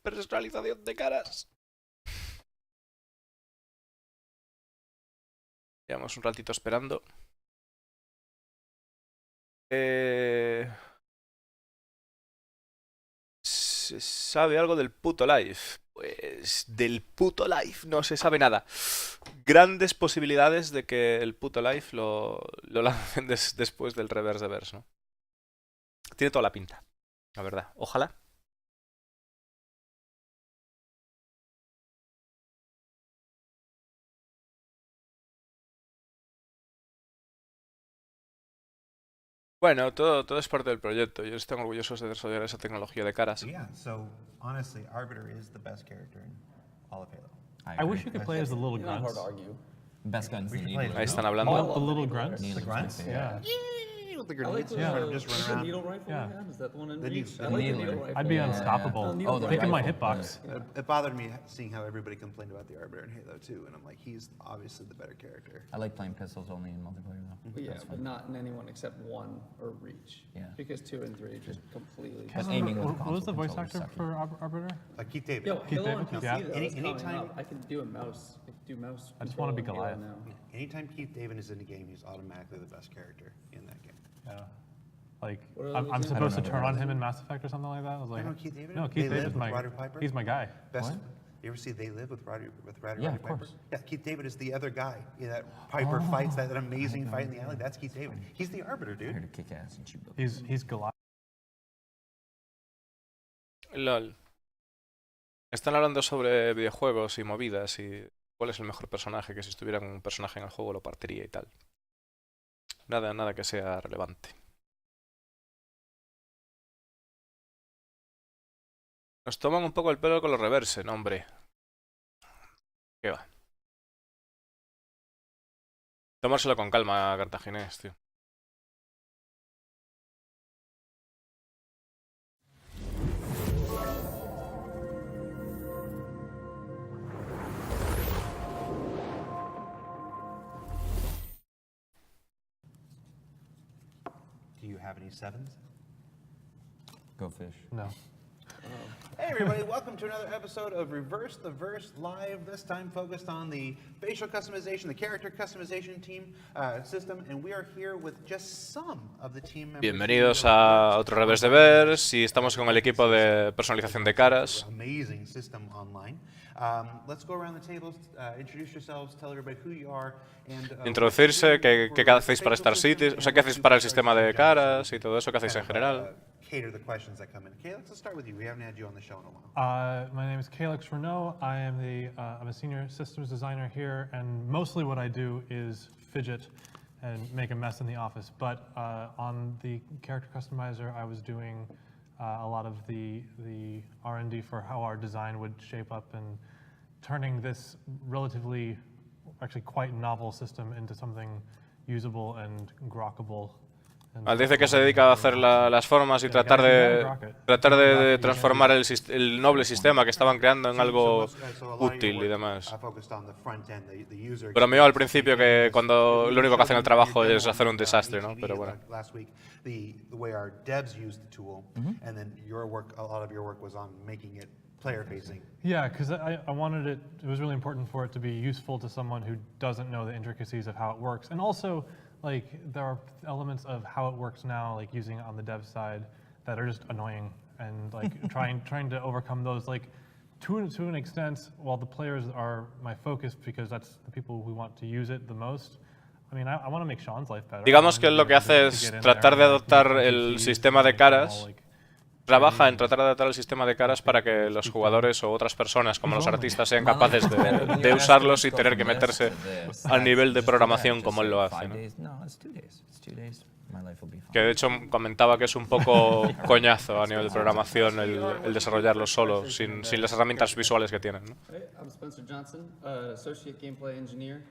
Personalización de caras. Llevamos un ratito esperando. ¿Se sabe algo del puto live? Pues del puto live no se sabe nada. Grandes posibilidades de que el puto live lo lancen después del reverse de verse, ¿no? Tiene toda la pinta, la verdad. Ojalá. Bueno, todo es parte del proyecto. Yo estoy orgulloso de desarrollar esa tecnología de caras. Yeah, so honestly, Arbiter is the best character in all of Halo. I wish you could play as the little Not hard grunts. to argue. Best guns We in should the play needle. Ahí están Oh, hablando. the little grunts? The grunts? Yeah. You don't think I like the, just is run the needle around? rifle Yeah. we have. Is that the one in The Reach? needle- I like the needler. needle rifle. I'd be Yeah. unstoppable. Oh, the Think of my rifle. hitbox. It bothered me seeing how everybody complained about the Arbiter in Halo 2, and I'm like, he's obviously the better character. I like playing pistols only in multiplayer though. But yeah, That's but fun. not in anyone except 1 or Reach. Yeah. Because 2 and 3 just completely. But Can't aiming remember- with what was the console voice actor controllers for sucky. Arbiter? Keith David. Yo, Halo on David? PC, Yeah. though, Any- is coming anytime- up. I can do a mouse. I can do mouse. I just wanna be control in Goliath. Halo now. Anytime Keith David is in a game, he's automatically the best character in that game. Yeah. Like, What are I'm those supposed to examples? turn on him in Mass Effect or something like that? I was like, know Keith David? no, They Keith Live David's with my, Roddy Piper? he's my guy. Best. What? You ever see They Live with Roddy Yeah, Roddy of Piper? course. Yeah, Keith David is the other guy. Yeah, that Piper fights that amazing fight in the alley. That's Keith David. He's the Arbiter, Here dude. to kick ass and shoot. He's Goliath. LOL. Están hablando sobre videojuegos y movidas y cuál es el mejor personaje, que si estuviera un personaje en el juego lo partiría y tal. Nada que sea relevante. Nos toman un poco el pelo con los reverse, no hombre. ¿Qué va? Tomárselo con calma, cartaginés, tío. Do you have any sevens? Go fish. No. Hey everybody, welcome to another episode of Reverse the Verse Live, this time focused on the facial customization, the character customization team system, and we are here with just some of the team members. Bienvenidos a otro Reverse de Verse y estamos con el equipo de personalización de caras. Amazing system online. Let's go around the tables, introduce yourselves, tell everybody who you are, and Introducirse, qué hacéis para Star Citizen, o sea, qué hacéis para el sistema de caras y todo eso, qué hacéis en general. Cater the questions that come in. Okay, let's start with you. We haven't had you on the show in a while. My name is Calix Renault. I am I'm a senior systems designer here, and mostly what I do is fidget and make a mess in the office. But on the character customizer, I was doing a lot of the R&D for how our design would shape up and turning this relatively, actually quite novel system into something usable and grokkable. Dice que se dedica a hacer las formas y tratar de transformar el noble sistema que estaban creando en algo útil y demás. Bromeó al principio que cuando lo único que hacen el trabajo es hacer un desastre, ¿no? Pero bueno. Yeah, because I wanted it was really important for it to be useful to someone who doesn't know the intricacies of how it works. And also, like, there are elements of how it works now, like using it on the dev side, that are just annoying. And like trying to overcome those, like, to an extent, while the players are my focus because that's the people who want to use it the most. I mean, I want to make Sean's life better. Digamos que lo que hace es tratar de adoptar el sistema de caras. Trabaja en tratar de adaptar el sistema de caras para que los jugadores o otras personas como los artistas sean capaces de usarlos y tener que meterse al nivel de programación como él lo hace, ¿no? Que de hecho comentaba que es un poco coñazo a nivel de programación el desarrollarlo solo, sin las herramientas visuales que tienen, ¿no? Hey, I'm Spencer Johnson, Associate Gameplay Engineer.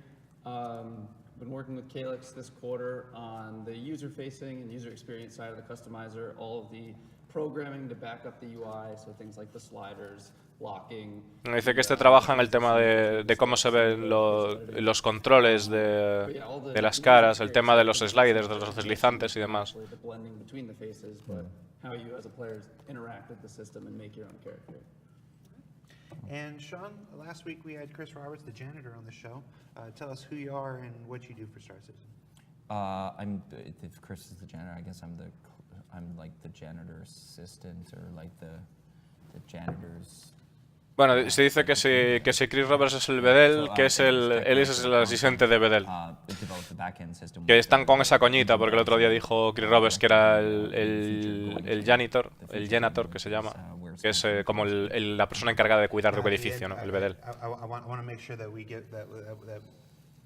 Been working with Calix this quarter on the user-facing and user experience side of the customizer, all of the programming to back up the UI, so things like the sliders, locking. Dice que trabaja en el tema de cómo se ven los controles de las caras, el tema de los sliders, de los deslizantes y demás. The blending between the faces, but how you as a player interact with the system and make your own character. And Sean, last week we had Chris Roberts, the janitor, on the show. Tell us who you are and what you do for Star Citizen. If Chris is the janitor, I guess I'm like the janitor assistant or like the janitor's. Bueno, se dice que si Chris Roberts es el Bedel, que es él es el asistente de Bedel. Que están con esa coñita, porque el otro día dijo Chris Roberts que era el janitor, que se llama, que es como la persona encargada de cuidar de un edificio, ¿no? El Bedel. I want to make sure that we get that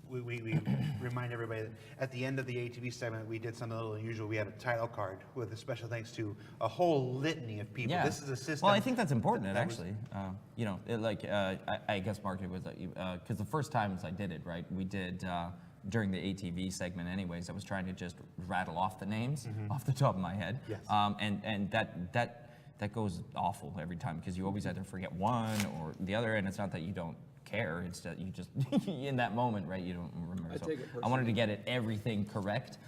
we remind everybody that at the end of the ATV segment we did something a little unusual. We had a title card with a special thanks to a whole litany of people. Yeah. This is a system. Well, I think that's important, actually. You know, I guess Mark, it was because the first times I did it, right? We did during the ATV segment, anyways. I was trying to just rattle off the names off the top of my head. Yes. And that goes awful every time because you always either forget one or the other, and it's not that you don't care, it's that you just in that moment, right, you don't remember. So I wanted to get everything correct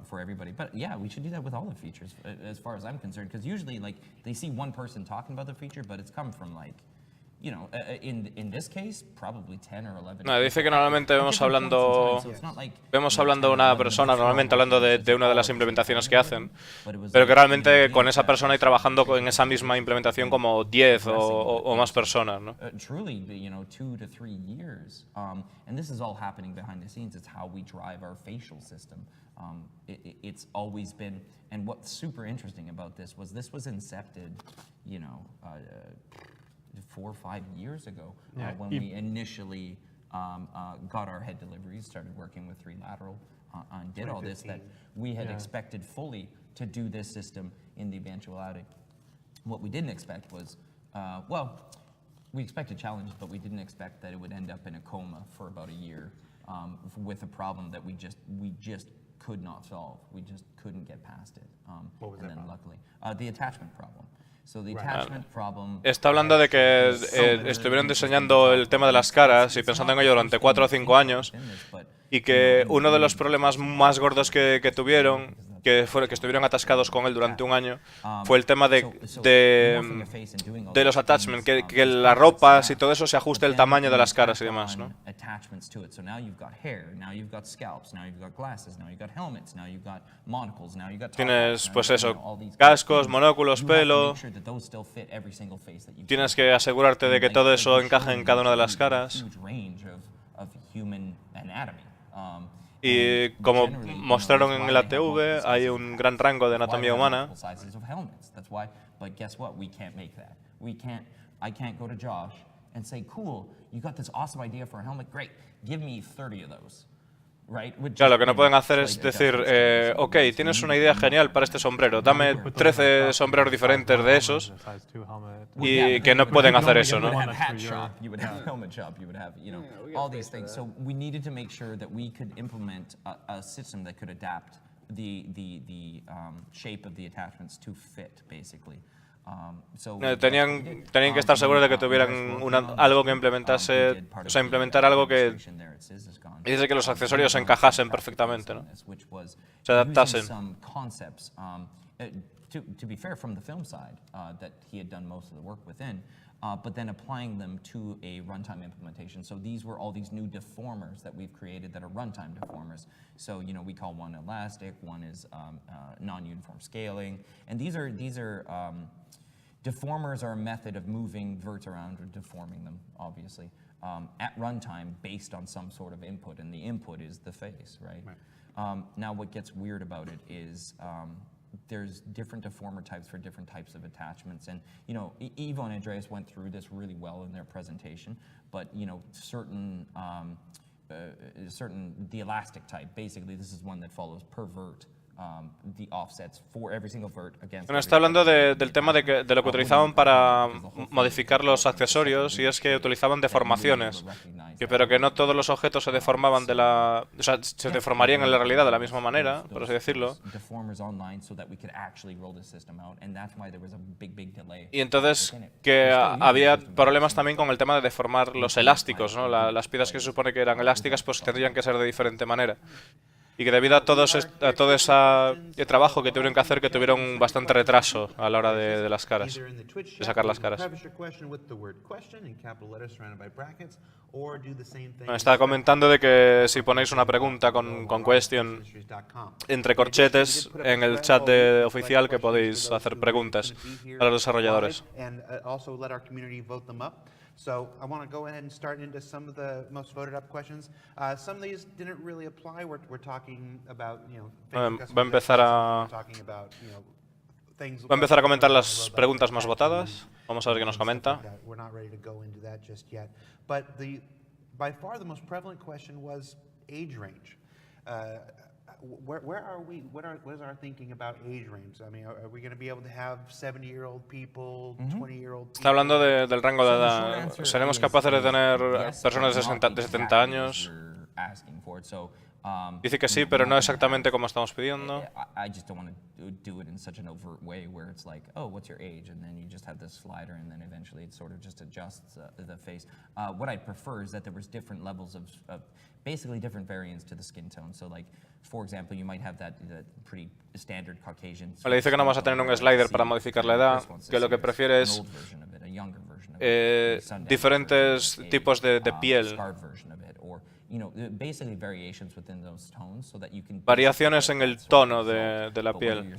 for everybody, but yeah, we should do that with all the features as far as I'm concerned, because usually like they see one person talking about the feature, but it's come from like, you know, in this case, probably 10 or 11. No, dice que normalmente vemos hablando a una persona, normalmente hablando de una de las implementaciones que hacen, pero que realmente con esa persona y trabajando en esa misma implementación como 10 o más personas, ¿no? Truly, you know, 2 to 3 years, and this is all happening behind the scenes. It's how we drive our facial system. It's always been, and what's super interesting about this was incepted, you know, 4 or 5 years ago, when we initially got our head deliveries, started working with 3 Lateral, and did all this, that we had expected fully to do this system in the eventuality. What we didn't expect was, well, we expected challenges, but we didn't expect that it would end up in a coma for about a year with a problem that we just could not solve. We just couldn't get past it. What was and that then problem? luckily, the attachment problem. So the attachment problem. Está hablando de que estuvieron diseñando el tema de las caras y pensando en ello durante 4 o 5 años, y que uno de los problemas más gordos que tuvieron, que estuvieron atascados con él durante un año, fue el tema de los attachments, que las ropas y todo eso se ajuste el tamaño de las caras y demás, ¿no? Tienes, pues eso, cascos, monóculos, pelo. Tienes que asegurarte de que todo eso encaje en cada una de las caras. Y como mostraron en la TV, hay un gran rango de anatomía humana. Claro, lo que no pueden hacer es decir, ok, tienes una idea genial para este sombrero, dame 13 sombreros diferentes de esos, y que no pueden hacer eso, ¿no? All these things. So we needed to make sure that we could implement a system that could adapt the shape of the attachments to fit, basically. Tenían que estar seguros de que tuvieran algo que implementase, o sea, implementar algo que dice que los accesorios encajasen perfectamente, ¿no? Se adaptasen. To be fair, from the film side, that he had done most of the work within, but then applying them to a runtime implementation. So these were all these new deformers that we've created that are runtime deformers. So, you know, we call one elastic, one is non-uniform scaling, and these are deformers are a method of moving verts around or deforming them, obviously, at runtime based on some sort of input, and the input is the face, right? Now, what gets weird about it is there's different deformer types for different types of attachments, and you know, Ivo and Andreas went through this really well in their presentation. But you know, certain the elastic type, basically, this is one that follows per vert. The offsets for every single vert against. Bueno, está hablando del tema de lo que utilizaban para modificar los accesorios, y es que utilizaban deformaciones, pero que no todos los objetos se deformaban o sea, se deformarían en la realidad de la misma manera, por así decirlo. Y entonces que había problemas también con el tema de deformar los elásticos, ¿no? Las piezas que se supone que eran elásticas pues tendrían que ser de diferente manera. y que debido a todo ese trabajo que tuvieron que hacer, que tuvieron bastante retraso a la hora de las caras, Either in the Twitch de chat, sacar you las can caras. preface your question with the word question in capital letters surrounded by brackets, or do the same thing. Me estaba comentando de que si ponéis una pregunta con question entre corchetes en el chat oficial, que podéis hacer preguntas a los desarrolladores. And also let our community vote them up. So I want to go ahead and start into some of the most voted up questions. Some of these didn't really apply. We're talking about, Va a empezar a Va a empezar a comentar las preguntas más votadas. Vamos a ver qué nos comenta. We're not ready to go into that just yet. But by far the most prevalent question was age range. Where are we? What is our thinking about age range? I mean, are we going to be able to have 70-year-old people, 20-year-old people? Está hablando del rango de edad. ¿Seremos capaces de tener personas de 70 años? Dice que sí, pero no exactamente como estamos pidiendo. I just don't want to do it in such an overt way where it's like, oh, what's your age? And then you just have this slider, and then eventually it sort of just adjusts the face. What I'd prefer is that there was different levels of basically different variants to the skin tone. So like, for example, you might have that pretty standard Caucasian. Le dice que no vamos a tener un slider para modificar la edad, que lo que prefiere es diferentes tipos de piel. Variaciones en el tono de la piel.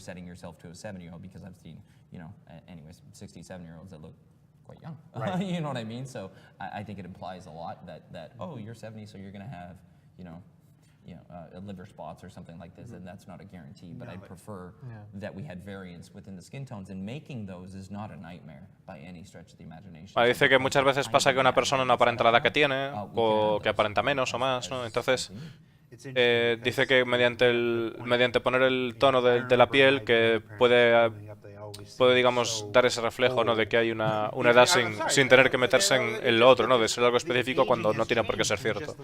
Quite young, Right. you know what I mean? So I think it implies a lot that oh, you're 70, so you're going to have liver spots or something like this, and that's not a guarantee. But I'd prefer that we had variance within the skin tones, and making those is not a nightmare by any stretch of the imagination. Dice que muchas veces pasa que una persona no aparenta la edad que tiene, o que aparenta menos o más, ¿no? Entonces, dice que mediante poner el tono de la piel, que puede, digamos, dar ese reflejo, ¿no?, de que hay una edad sin tener que meterse en lo otro, ¿no?, de ser algo específico cuando no tiene por qué ser cierto.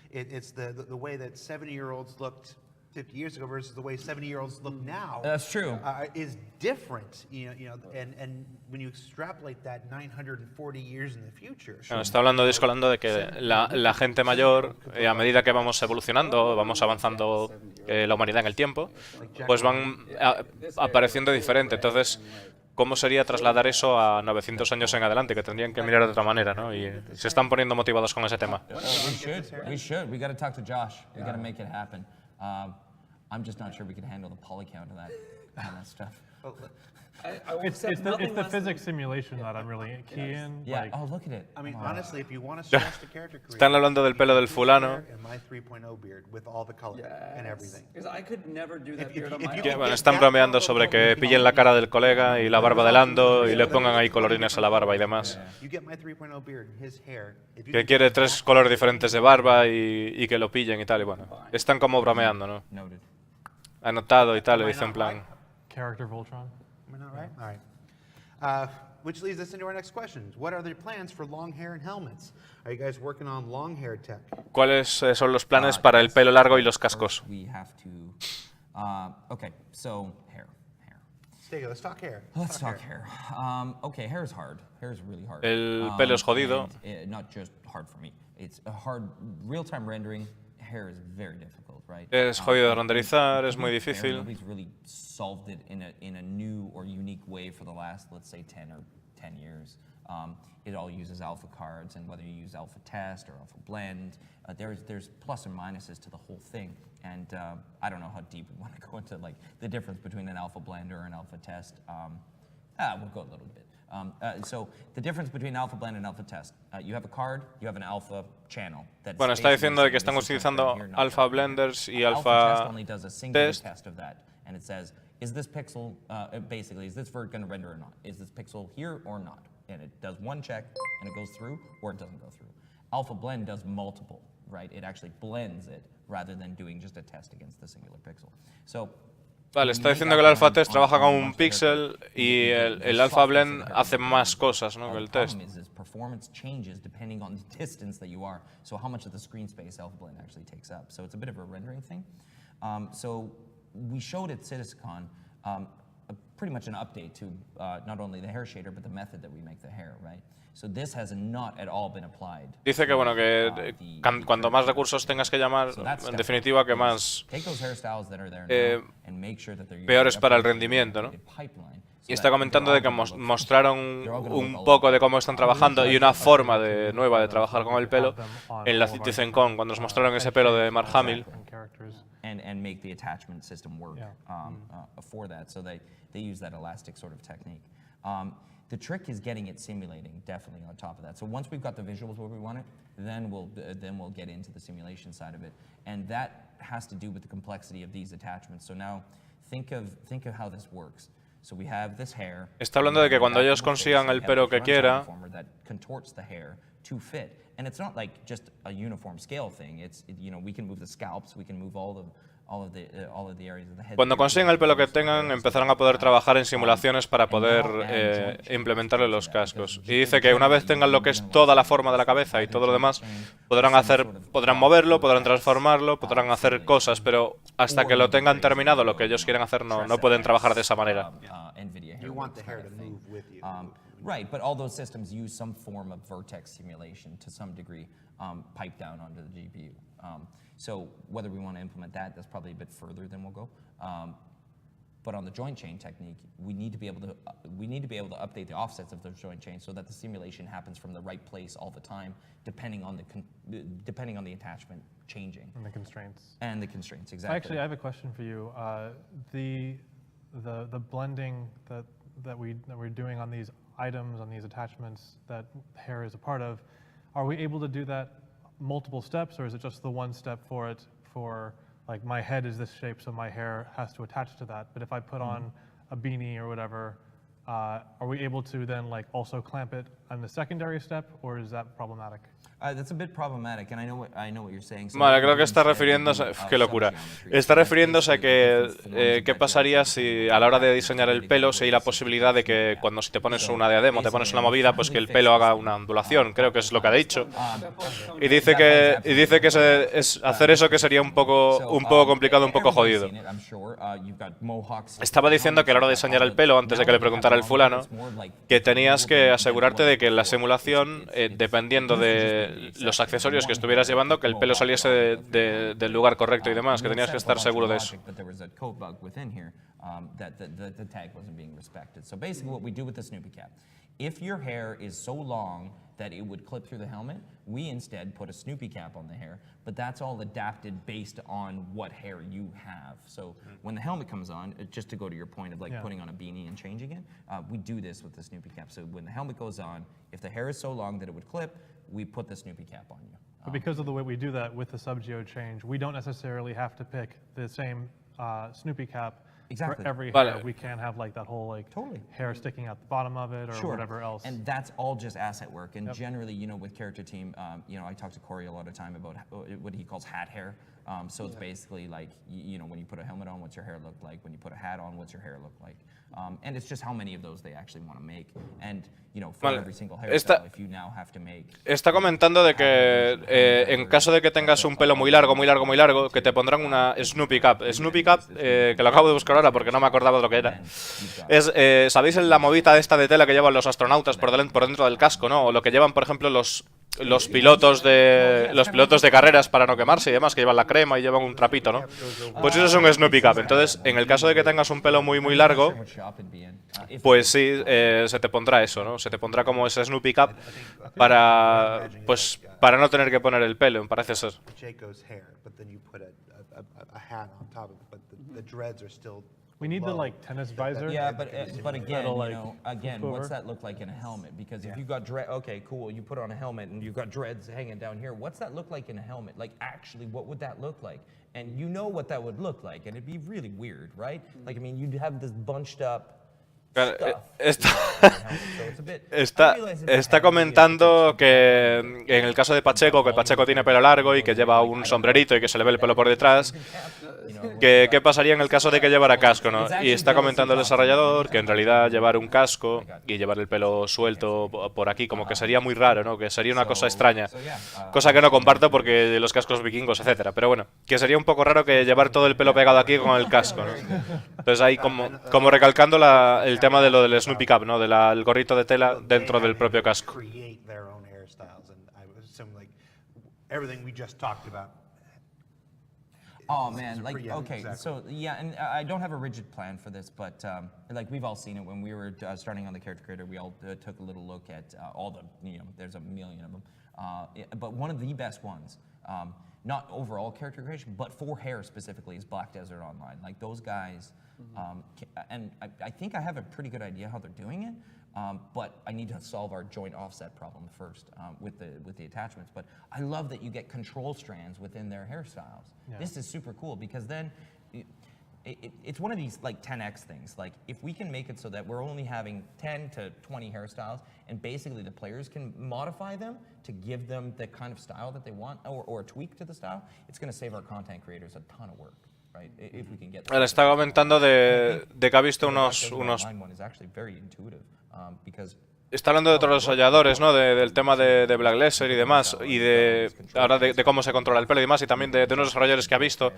It's the way that 70-year-olds looked 50 years ago versus the way 70-year-olds look now. That's true. Is different, and when you extrapolate that 940 years in the future. Está hablando de que la gente mayor, a medida que vamos evolucionando, vamos avanzando la humanidad en el tiempo, pues van apareciendo diferente. Entonces, ¿cómo sería trasladar eso a 900 años en adelante? Que tendrían que mirar de otra manera, ¿no? Y se están poniendo motivados con ese tema. We should. We got to talk to Josh. We got to make it happen. I'm just not sure we can handle the poly count of that kind of stuff. It's the physics simulation that I'm really key in. Yeah. Like, Oh, look at it. I mean, honestly, if you want to stress the character creation, Están hablando del pelo del fulano. and my 3.0 beard with all the color and everything. Because I could never do that beard on if my you Que, own. bueno, están bromeando sobre que pillen la cara del colega y la barba de Lando y le pongan ahí colorines a la barba y demás. You get my 3.0 beard and his hair. If you Que can quiere get 3 colores diferentes de barba y que lo pillen y tal. Y bueno, están como bromeando, ¿no? Noted. Anotado y tal, le dice en plan. character Voltron. Am I not right? All right. Which leads us into our next question. What are the plans for long hair and helmets? Are you guys working on long hair tech? ¿Cuáles son los planes para el pelo largo y los cascos? We have to. Okay, so hair. Let's talk hair. Let's talk hair. Okay, hair is hard. Hair is really hard. El pelo es jodido. And, not just hard for me. It's a hard real-time rendering. Hair is very difficult, right? Es jodido de renderizar, es muy difícil. Nobody's really solved it in a new or unique way for the last, let's say, 10 years. It all uses alpha cards, and whether you use alpha test or alpha blend, there's plus and minuses to the whole thing. And I don't know how deep we want to go into like the difference between an alpha blend or an alpha test. We'll go a little bit. So the difference between alpha blend and alpha test, you have a card, you have an alpha channel. Bueno, está diciendo de que están utilizando alpha blenders y alpha test only does a singular test. test of that, and it says, is this pixel, basically, is this vert going to render or not? Is this pixel here or not? And it does one check, and it goes through, or it doesn't go through. Alpha blend does multiple, right? It actually blends it rather than doing just a test against the singular pixel. So. Vale, está diciendo que el alpha test trabaja con un pixel y el alpha blend hace más cosas, ¿no?, que el test. Performance changes depending on the distance that you are. So how much of the screen space alpha blend actually takes up. So it's a bit of a rendering thing. So we showed at CitizenCon pretty much an update to not only the hair shader, but the method that we make the hair, right? So this has not at all been applied. Dice que, bueno, que cuanto más recursos tengas que llamar, en definitiva, que más peores para el rendimiento, ¿no? Y está comentando de que mostraron un poco de cómo están trabajando y una forma nueva de trabajar con el pelo en la CitizenCon, cuando nos mostraron ese pelo de Mark Hamill. And make the attachment system work for that. So they use that elastic sort of technique. The trick is getting it simulating, definitely on top of that. So once we've got the visuals where we want it, then we'll get into the simulation side of it, and that has to do with the complexity of these attachments. So now think of how this works. So we have this hair. Está hablando de que cuando ellos consigan el pelo que quiera, that contorts the hair to fit, and it's not like just a uniform scale thing. It's we can move the scalps, we can move all of the areas of the head. Cuando consigan el pelo que tengan, empezarán a poder trabajar en simulaciones para poder implementarle los cascos. Y dice que una vez tengan lo que es toda la forma de la cabeza y todo lo demás, podrán moverlo, podrán transformarlo, podrán hacer cosas, pero hasta que lo tengan terminado, lo que ellos quieren hacer, no pueden trabajar de esa manera. You want the hair to move with you. Right, but all those systems use some form of vertex simulation to some degree, piped down onto the GPU. So whether we want to implement that, that's probably a bit further than we'll go. But on the joint chain technique, we need to be able to update the offsets of those joint chains so that the simulation happens from the right place all the time, depending on the attachment changing. And the constraints. And the constraints, exactly. Actually, I have a question for you. The blending that we're doing on these items, on these attachments that hair is a part of, are we able to do that multiple steps, or is it just the one step for it? For like my head is this shape, so my hair has to attach to that. But if I put on a beanie or whatever, are we able to then like also clamp it on the secondary step, or is that problematic? That's a bit problematic, and I know what you're saying. So Vale, creo que está refiriéndose... ¡Qué locura! Está refiriéndose a que qué pasaría si a la hora de diseñar el pelo si hay la posibilidad de que cuando si te pones una diadema o te pones una movida, pues que el pelo haga una ondulación. Creo que es lo que ha dicho. Y dice que hacer eso que sería un poco complicado, un poco jodido. Estaba diciendo que a la hora de diseñar el pelo, antes de que le preguntara el fulano, que tenías que asegurarte de que en la simulación, dependiendo de los accesorios que estuvieras llevando, que el pelo saliese del lugar correcto y demás, que tenías que estar seguro de eso. If your hair is so long that it would clip through the helmet, we instead put a Snoopy cap on the hair, but that's all adapted based on what hair you have. So when the helmet comes on, just to go to your point of like putting on a beanie and changing it, we do this with the Snoopy cap. So when the helmet goes on, if the hair is so long that it would clip, we put the Snoopy cap on you. But because of the way we do that with the sub-geo change, we don't necessarily have to pick the same Snoopy cap for every hair. We can have like that whole like hair sticking out the bottom of it or whatever else. And that's all just asset work. And generally, with character team, I talk to Corey a lot of time about what he calls hat hair. So it's basically like, when you put a helmet on, what's your hair look like? When you put a hat on, what's your hair look like? And it's just how many of those they actually want to make. And, for every single hairstyle, if you now have to make... Está comentando de que en caso de que tengas un pelo muy largo, que te pondrán una Snoopy Cap. Snoopy Cap, que lo acabo de buscar ahora porque no me acordaba de lo que era. Es, ¿sabéis la movita esta de tela que llevan los astronautas por dentro del casco, no? O lo que llevan, por ejemplo, los pilotos de carreras para no quemarse y demás, que llevan la crema y llevan un trapito, ¿no? Pues eso es un Snoopy Cap. Entonces, en el caso de que tengas un pelo muy largo, pues sí, se te pondrá eso, ¿no? Se te pondrá como ese Snoopy Cap para no tener que poner el pelo, me parece ser. We need the like tennis visor. Yeah, but again, what's that look like in a helmet? Because if you got dread, okay, cool, you put on a helmet and you've got dreads hanging down here. What's that look like in a helmet? Like, actually, what would that look like? And what that would look like, and it'd be really weird, right? Like, I mean, you'd have this bunched up Claro, stuff. está, So it's a bit. I está, realize it's está heavy, comentando it's que en el caso de Pacheco, que Pacheco tiene pelo largo y que lleva un sombrerito y que se le ve el pelo por detrás, que qué pasaría en el caso de que llevara casco, ¿no? Y está comentando el desarrollador que en realidad llevar un casco y llevar el pelo suelto por aquí como que sería muy raro, ¿no? Que sería una cosa extraña. Cosa que no comparto porque los cascos vikingos, etcétera. Pero bueno, que sería un poco raro que llevar todo el pelo pegado aquí con el casco, ¿no? Entonces ahí como recalcando el tema de lo del Snoopy Cap, ¿no? Del gorrito de tela dentro del propio casco. Create their own hairstyles, and I would assume like everything we just talked about. Oh man, like Yeah, okay, exactly. so yeah, and I don't have a rigid plan for this, but like we've all seen it when we were starting on the character creator. We all took a little look at all the, there's a million of them, but one of the best ones, not overall character creation, but for hair specifically, is Black Desert Online. Like those guys, and I think I have a pretty good idea how they're doing it. But I need to solve our joint offset problem first with the attachments. But I love that you get control strands within their hairstyles. Yeah. This is super cool because then it's one of these like 10x things. Like if we can make it so that we're only having 10 to 20 hairstyles, and basically the players can modify them to give them the kind of style that they want, or a tweak to the style, it's going to save our content creators a ton of work. Right? If we can get. Él está comentando de que ha visto unos Online one is actually very intuitive because. Está hablando de otros desarrolladores, ¿no? Del tema de Black Laser y demás, y ahora de cómo se controla el pelo y demás, y también de unos desarrolladores que ha visto,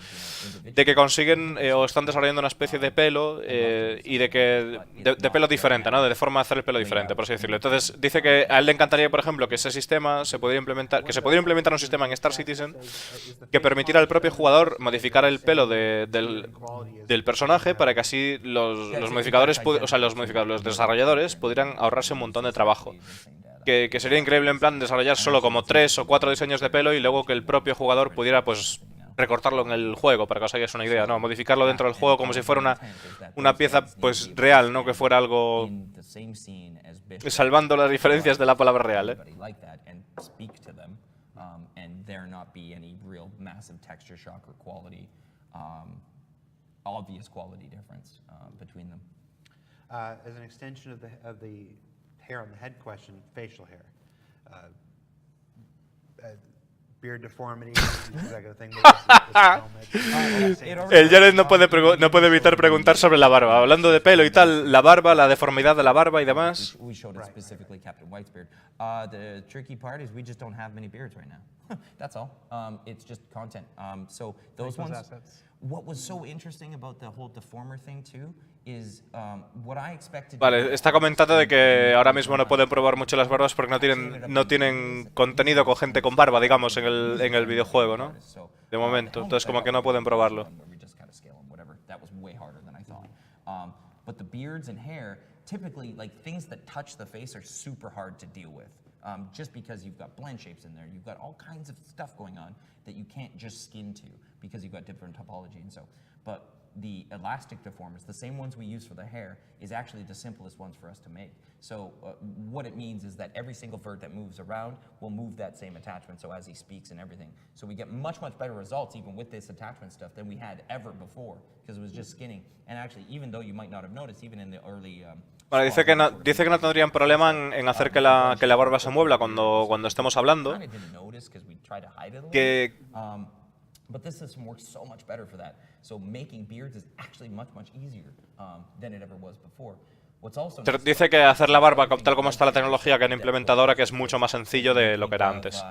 de que consiguen o están desarrollando una especie de pelo y de pelo diferente, ¿no? De forma de hacer el pelo diferente, por así decirlo. Entonces dice que a él le encantaría, por ejemplo, que ese sistema se pudiera implementar, que se pudiera implementar un sistema en Star Citizen que permitiera al propio jugador modificar el pelo del personaje para que así los modificadores, los desarrolladores pudieran ahorrarse un montón de trabajo. Que sería increíble en plan desarrollar solo como 3 o 4 diseños de pelo y luego que el propio jugador pudiera pues recortarlo en el juego, para que os hagáis una idea, ¿no? Modificarlo dentro del juego como si fuera una pieza pues real, no que fuera algo salvando las diferencias de la palabra real, ¿eh? As an extension of the hair on the head question, facial hair. Beard deformity, is that kind of thing. El Jared no puede evitar preguntar sobre la barba. Hablando de pelo y tal, la barba, la deformidad de la barba y demás. We showed it specifically Captain White's beard. The tricky part is we just don't have many beards right now. That's all. It's just content. So those ones. Assets. What was so interesting about the whole deformer thing too is what I expected. Vale, está comentando de que ahora mismo no pueden probar mucho las barbas porque no tienen contenido con gente con barba, digamos, en el videojuego, ¿no? De momento, entonces como que no pueden probarlo. But the beards and hair, typically, like things that touch the face are super hard to deal with. Just because you've got blend shapes in there, you've got all kinds of stuff going on that you can't just skin to because you've got different topology and so. But the elastic deformers, the same ones we use for the hair, is actually the simplest ones for us to make. So what it means is that every single vert that moves around will move that same attachment, so as he speaks and everything. So we get much, much better results even with this attachment stuff than we had ever before, because it was just skinning. And actually, even though you might not have noticed, even in the early... Bueno, dice que no tendrían problema en hacer que la barba se mueva cuando estemos hablando. Que... But this system works so much better for that. So making beards is actually much, much easier than it ever was before. Dice que hacer la barba tal como está la tecnología que han implementado ahora, que es mucho más sencillo de lo que era antes.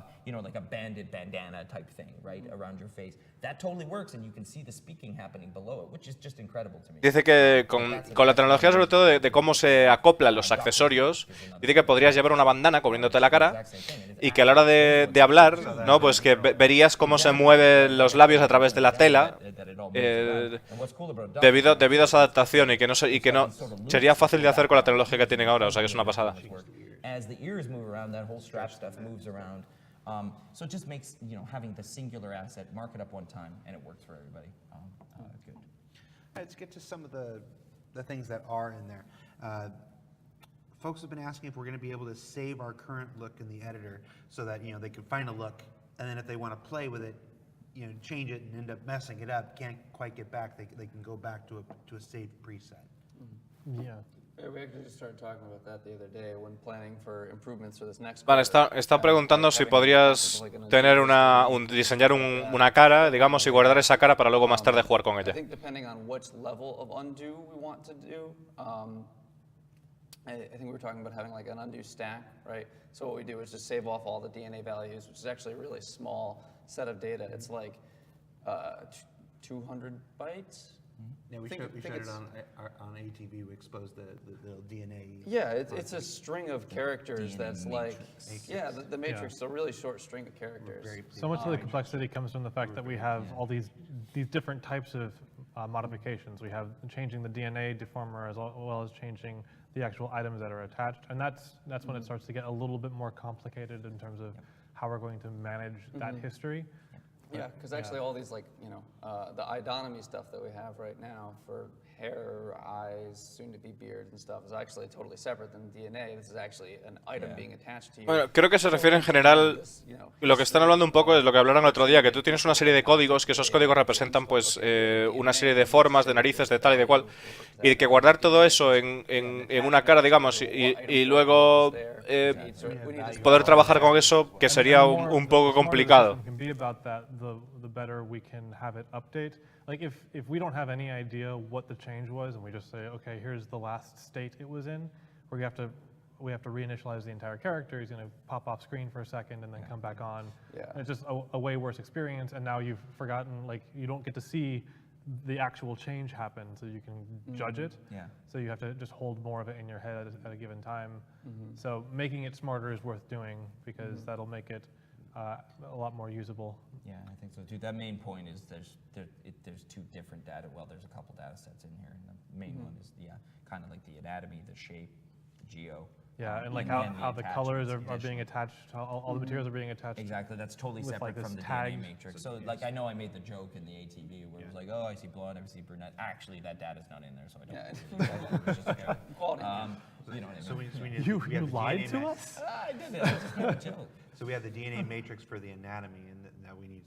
Dice que con la tecnología, sobre todo de cómo se acoplan los accesorios, dice que podrías llevar una bandana cubriéndote la cara y que a la hora de hablar, ¿no? Pues que verías cómo se mueven los labios a través de la tela debido a esa adaptación y que no sería fácil de hacer con la tecnología que tienen ahora, o sea que es una pasada. So it just makes, having the singular asset, mark it up one time, and it works for everybody. Good. Let's get to some of the things that are in there. Folks have been asking if we're going to be able to save our current look in the editor so that, they can find a look, and then if they want to play with it, change it and end up messing it up, can't quite get back, they can go back to a saved preset. Yeah. Yeah, we actually just started talking about that the other day when planning for improvements for this next Vale, quarter. está preguntando si podrías tener diseñar una cara, digamos, y guardar esa cara para luego más tarde jugar con I ella. think depending on which level of undo we want to do, I think we were talking about having like an undo stack, right? So what we do is just save off all the DNA values, which is actually a really small set of data. It's like 200 bytes. Yeah, we Think- showed think it it's- on ATV. We exposed the DNA. Yeah, it's a string of characters DNA that's like, matrix. yeah, the matrix is a really short string of characters. Very So much of the complexity comes from the fact that we have all these different types of modifications. We have changing the DNA deformer as well as changing the actual items that are attached, and that's when it starts to get a little bit more complicated in terms of how we're going to manage that history. Yeah, because actually all these the idonomy stuff that we have right now for hair, eyes, soon to be beard and stuff is actually totally separate than DNA. This is actually an item being attached to you. Bueno, creo que se refiere en general, lo que están hablando un poco es lo que hablaron el otro día, que tú tienes una serie de códigos, que esos códigos representan pues una serie de formas, de narices, de tal y de cual, y que guardar todo eso en una cara, digamos, y luego poder trabajar con eso, que sería un poco complicado. The better we can have it update. Like if we don't have any idea what the change was and we just say, okay, here's the last state it was in, we have to reinitialize the entire character. He's going to pop off screen for a second and then come back on. Yeah. And it's just a way worse experience. And now you've forgotten, like you don't get to see the actual change happen, so you can judge it. Yeah. So you have to just hold more of it in your head at a given time. So making it smarter is worth doing because that'll make it a lot more usable. Yeah, I think so too. That main point is there's two different data. Well, there's a couple data sets in here, and the main one is kind of like the anatomy, the shape, the geo. Yeah, and like then how the colors are being additional. attached, how all the materials are being attached. Exactly, that's totally with, separate like, from this the tags. DNA matrix. So like I know I made the joke in the ATV where it was like, oh, I see blonde, I see brunette. Actually, that data's not in there, so I don't. Yeah. It's just, okay. Quality. You know what I So mean? we need, You we have the lied DNA to ma- us? I did it. I just made a joke. So we have the DNA matrix for the anatomy, and now we need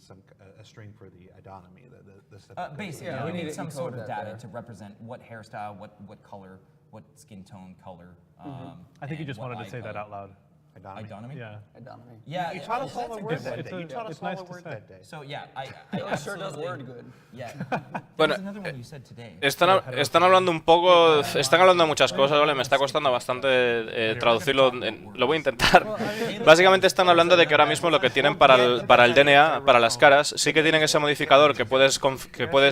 a string for the idonomy. The stuff that goes with Basically, Yeah, we we need need to some sort encode of that data there. to represent what hairstyle, what color, what skin tone, color. I think you and just what wanted to eye say that color. out loud. Idonomy. Idonomy? Yeah. Idonomy. Yeah, You taught us all that's the a word good that one. day. You taught us it's all nice the to word say. that day. So yeah, I It sure does absolutely- word good. Yeah. Bueno, There's another one you said today. están hablando un poco, están hablando de muchas cosas, ¿vale? Me está costando bastante traducirlo, lo voy a intentar. Básicamente están hablando de que ahora mismo lo que tienen para el DNA, para las caras, sí que tienen ese modificador que puedes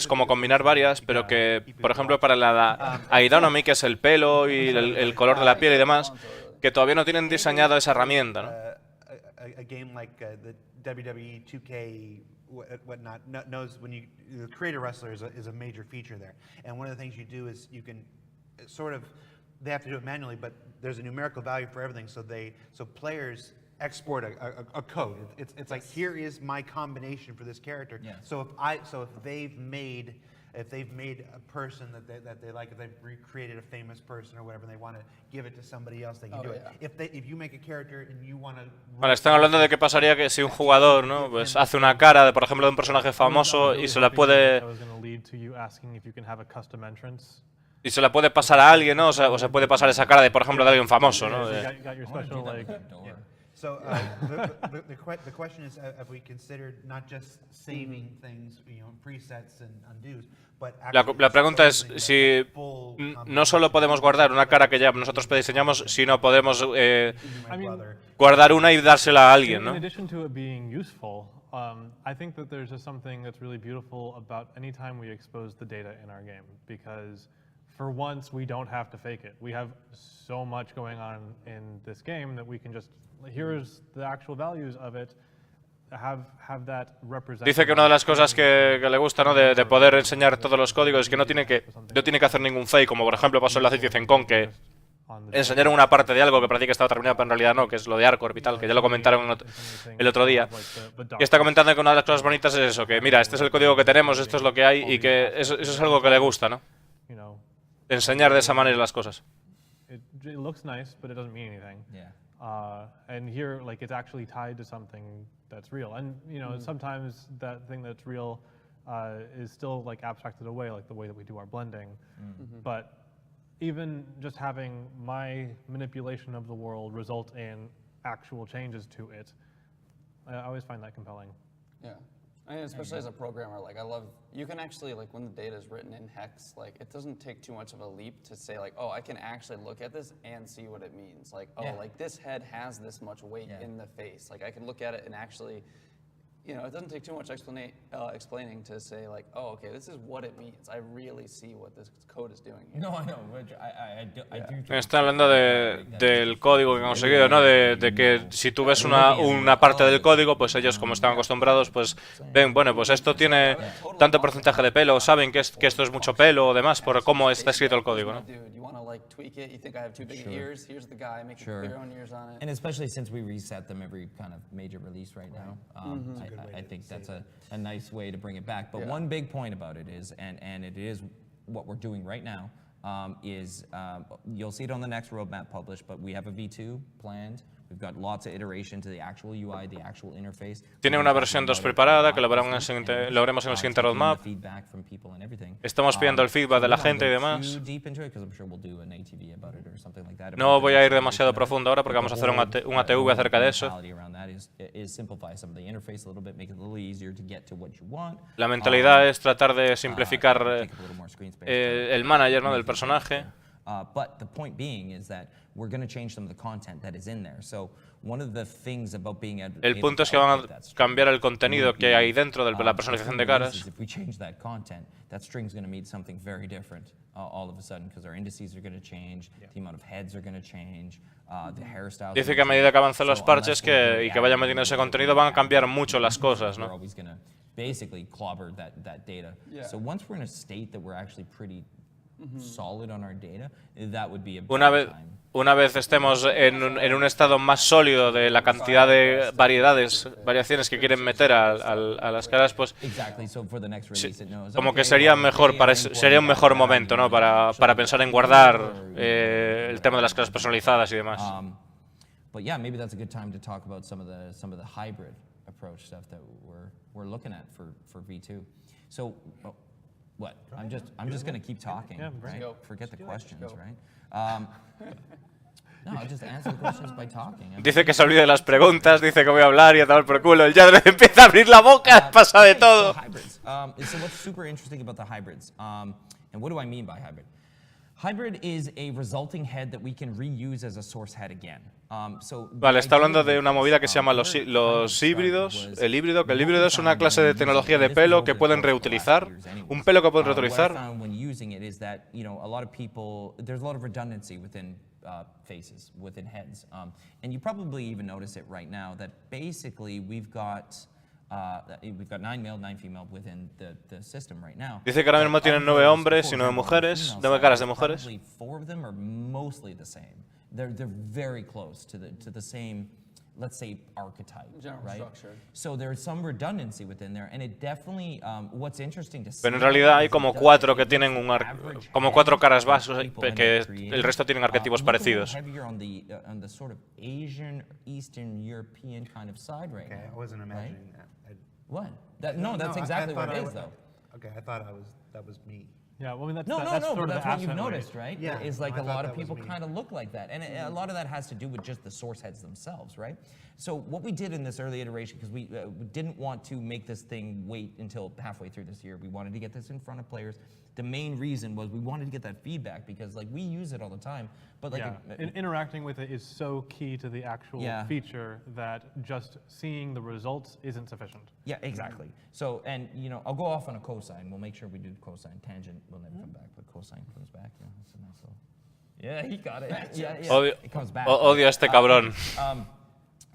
como combinar varias, pero que, por ejemplo, para la idonomy, que es el pelo y el color de la piel y demás, que todavía no tienen diseñado esa herramienta, ¿no? A game like the WWE 2K whatnot knows when you create a wrestler is a major feature there. And one of the things you do is you can sort of, they have to do it manually, but there's a numerical value for everything. So players export a code. It's like, here is my combination for this character. Yes. So if they've made a person that they like, if they've recreated a famous person or whatever, and they want to give it to somebody else, they can do it. If you make a character and you want to... Vale, están hablando de qué pasaría que si un jugador, ¿no? Pues hace una cara, por ejemplo, de un personaje famoso y se la puede... I was going to lead to you asking if you can have a custom entrance. Y se la puede pasar a alguien, ¿no? O se puede pasar esa cara de, por ejemplo, de alguien famoso, ¿no? So you De- got your I wanna special do that like. with the door. So the question is, have we considered not just saving things, presets and undos, but actually La pregunta es exposing si the full no solo podemos guardar una cara que ya nosotros prediseñamos, sino podemos my I mean, brother. guardar una y dársela a alguien, In ¿no? addition to it being useful, I think that there's just something that's really beautiful about any time we expose the data in our game, because for once we don't have to fake it. We have so much going on in this game that we can just, here's the actual values of it, have that represented. Dice que una de las cosas que le gusta, ¿no? de poder enseñar todos los códigos es que no tiene que hacer ningún fake, como por ejemplo pasó en la Citizen.com, que enseñaron una parte de algo que parecía que estaba terminado, pero en realidad no, que es lo de Arcorp y tal, que ya lo comentaron el otro día. Y está comentando que una de las cosas bonitas es eso, que mira, este es el código que tenemos, esto es lo que hay, y que eso es algo que le gusta, ¿no? You know, Enseñar de esa manera las cosas. it looks nice, but it doesn't mean anything. Yeah. And here, like, it's actually tied to something that's real. And, sometimes that thing that's real is still, like, abstracted away, like the way that we do our blending. But even just having my manipulation of the world result in actual changes to it, I always find that compelling. Yeah. I mean, especially as a programmer, like I love, you can actually, like when the data is written in hex, like it doesn't take too much of a leap to say like, oh, I can actually look at this and see what it means. Like, oh, like this head has this much weight in the face. Like I can look at it and actually, you know, it doesn't take too much explaining to say like, oh, okay, this is what it means. I really see what this code is doing here. No, I know. I do. Está hablando del código que han conseguido, ¿no? De que si tú ves una parte del código, pues ellos, como están acostumbrados, pues ven, bueno, pues esto tiene tanto porcentaje de pelo, saben que esto es mucho pelo o demás, por cómo está escrito el código, ¿no? Sure. And especially since we reset them every kind of major release right now, I think that's a nice way to bring it back. But one big point about it is, and it is what we're doing right now, is you'll see it on the next roadmap published, but we have a V2 planned. We've got lots of iteration to the actual UI, the actual interface. Tiene una versión 2 preparada que lo veremos en el siguiente roadmap. Estamos pidiendo el feedback de la gente y demás. No voy a ir demasiado profundo ahora porque vamos a hacer un ATV acerca de eso. La mentalidad es tratar de simplificar el manager, ¿no?, del personaje. But the point being is that we're going to change some of the content that is in there. So one of the things about being el punto es que van a cambiar el contenido que hay dentro de la personalización de caras. If we change that content, that string's going to mean something very different all of a sudden because our indices are going to change, the amount of heads are going to change, the hairstyles. Dice que a medida que avancen los parches y que vayan metiendo ese contenido van a cambiar mucho las cosas, ¿no? We're always going to basically clobber that data. So once we're in a state that we're actually pretty solid on our data, that would be a una vez estemos en un estado más sólido de la cantidad de variaciones que quieren meter a las caras, pues como que sería un mejor momento, ¿no?, para pensar en guardar el tema de las caras personalizadas y demás. But yeah, maybe that's a good time to talk about some of the hybrid approach stuff that we're looking at for V2. So what? I'm just going to keep talking, right? Forget the questions, right? No, I'll just answer the questions by talking. Dice que se olvide de las preguntas, dice que voy a hablar y a tomar por culo. El Jadre empieza a abrir la boca, pasa de todo. So what's super interesting about the hybrids, and what do I mean by hybrid? Hybrid is a resulting head that we can reuse as a source head again. Vale, está hablando de una movida que se llama los híbridos, que el híbrido es una clase de tecnología de pelo que pueden reutilizar, un pelo que pueden reutilizar. Faces within heads, and you probably even notice it right now that basically we've got 9 male, 9 female within the system right now. Dice que ahora mismo tienen 9 hombres y 9 mujeres, 9 caras de mujeres. 4 of them are mostly the same. They're very close to the same, let's say, archetype, right? Structure. So there's some redundancy within there, and it definitely, what's interesting to see. Pero en realidad hay como 4 que tienen como 4 caras básicas, que el resto tienen arquetipos parecidos. On the sort of Asian, Eastern European kind of side right now. I wasn't imagining that. What? That's exactly what it is, though. Okay, I thought that was me. Yeah, well, I mean, that's that's what you've noticed, right? Yeah. Is like a lot of people kind of look like that. And a lot of that has to do with just the source heads themselves, right? So what we did in this early iteration, because we didn't want to make this thing wait until halfway through this year. We wanted to get this in front of players. The main reason was we wanted to get that feedback because like we use it all the time, but like interacting with it is so key to the actual feature that just seeing the results isn't sufficient. Yeah, exactly. So, and you know, I'll go off on a cosine. We'll make sure we do cosine. Tangent will never come back, but cosine comes back. Yeah, that's a nice little. Yeah, he got it. Yeah, it comes back. Odio a este cabrón.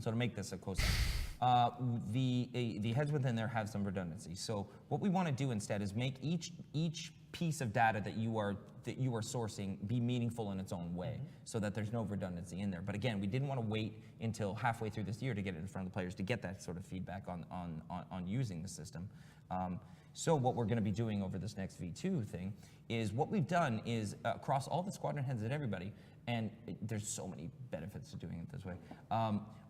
So to make this a cosine. The heads within there have some redundancy. So what we want to do instead is make each piece of data that you are sourcing be meaningful in its own way, so that there's no redundancy in there. But again, we didn't want to wait until halfway through this year to get it in front of the players to get that sort of feedback on using the system. So what we're going to be doing over this next V2 thing is what we've done is across all the squadron heads and everybody, and there's so many benefits to doing it this way.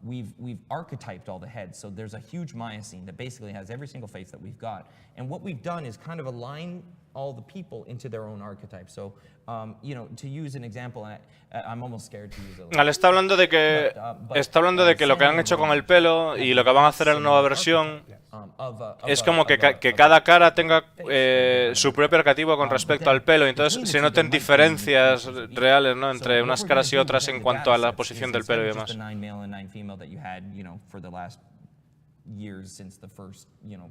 We've archetyped all the heads, so there's a huge Maya scene that basically has every single face that we've got. And what we've done is kind of align all the people into their own archetype. So, to use an example, I'm almost scared to use it. Él está hablando de que lo que han hecho con el pelo y lo que van a hacer en la nueva versión es como que cada cara tenga su propio arquetipo con respecto al pelo, y entonces se noten diferencias reales, ¿no?, entre unas caras y otras en cuanto a la posición del pelo y demás. Years since the first,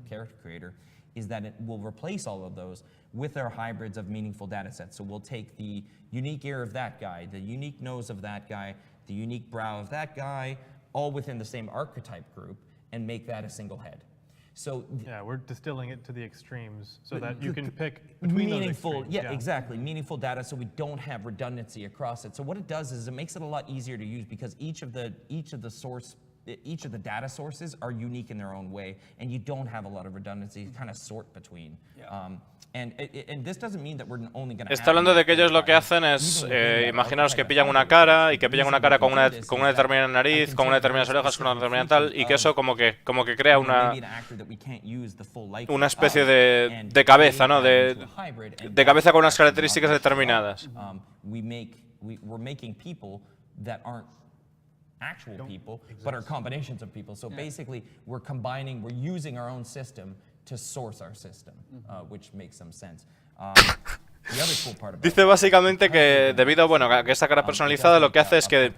character creator, is that it will replace all of those with our hybrids of meaningful data sets. So we'll take the unique ear of that guy, the unique nose of that guy, the unique brow of that guy, all within the same archetype group, and make that a single head. So yeah, we're distilling it to the extremes so that you can pick between meaningful, those extremes. Exactly, meaningful data, so we don't have redundancy across it. So what it does is it makes it a lot easier to use, because each of the data sources are unique in their own way, and you don't have a lot of redundancy to kind of sort between. And this doesn't mean that we're only going to. Está hablando de que ellos lo que hacen es, imaginaos que pillan una cara y que pillan una cara con una determinada nariz, con unas determinadas orejas, con una determinada tal, y que eso como que crea una especie de cabeza, ¿no? De cabeza con unas características determinadas. We're making people that aren't actual people, but are combinations of people. So basically, we're using our own system to source our system, which makes some sense. Dice básicamente que debido a que esta cara personalizada lo que hace es que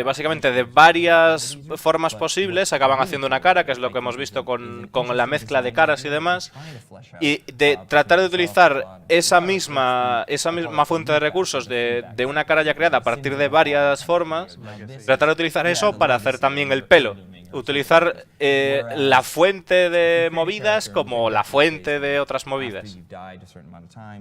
básicamente de varias formas posibles acaban haciendo una cara, que es lo que hemos visto con la mezcla de caras y demás, y de tratar de utilizar esa misma fuente de recursos de una cara ya creada a partir de varias formas, tratar de utilizar eso para hacer también el pelo. Utilizar la fuente de movidas como la fuente de otras movidas.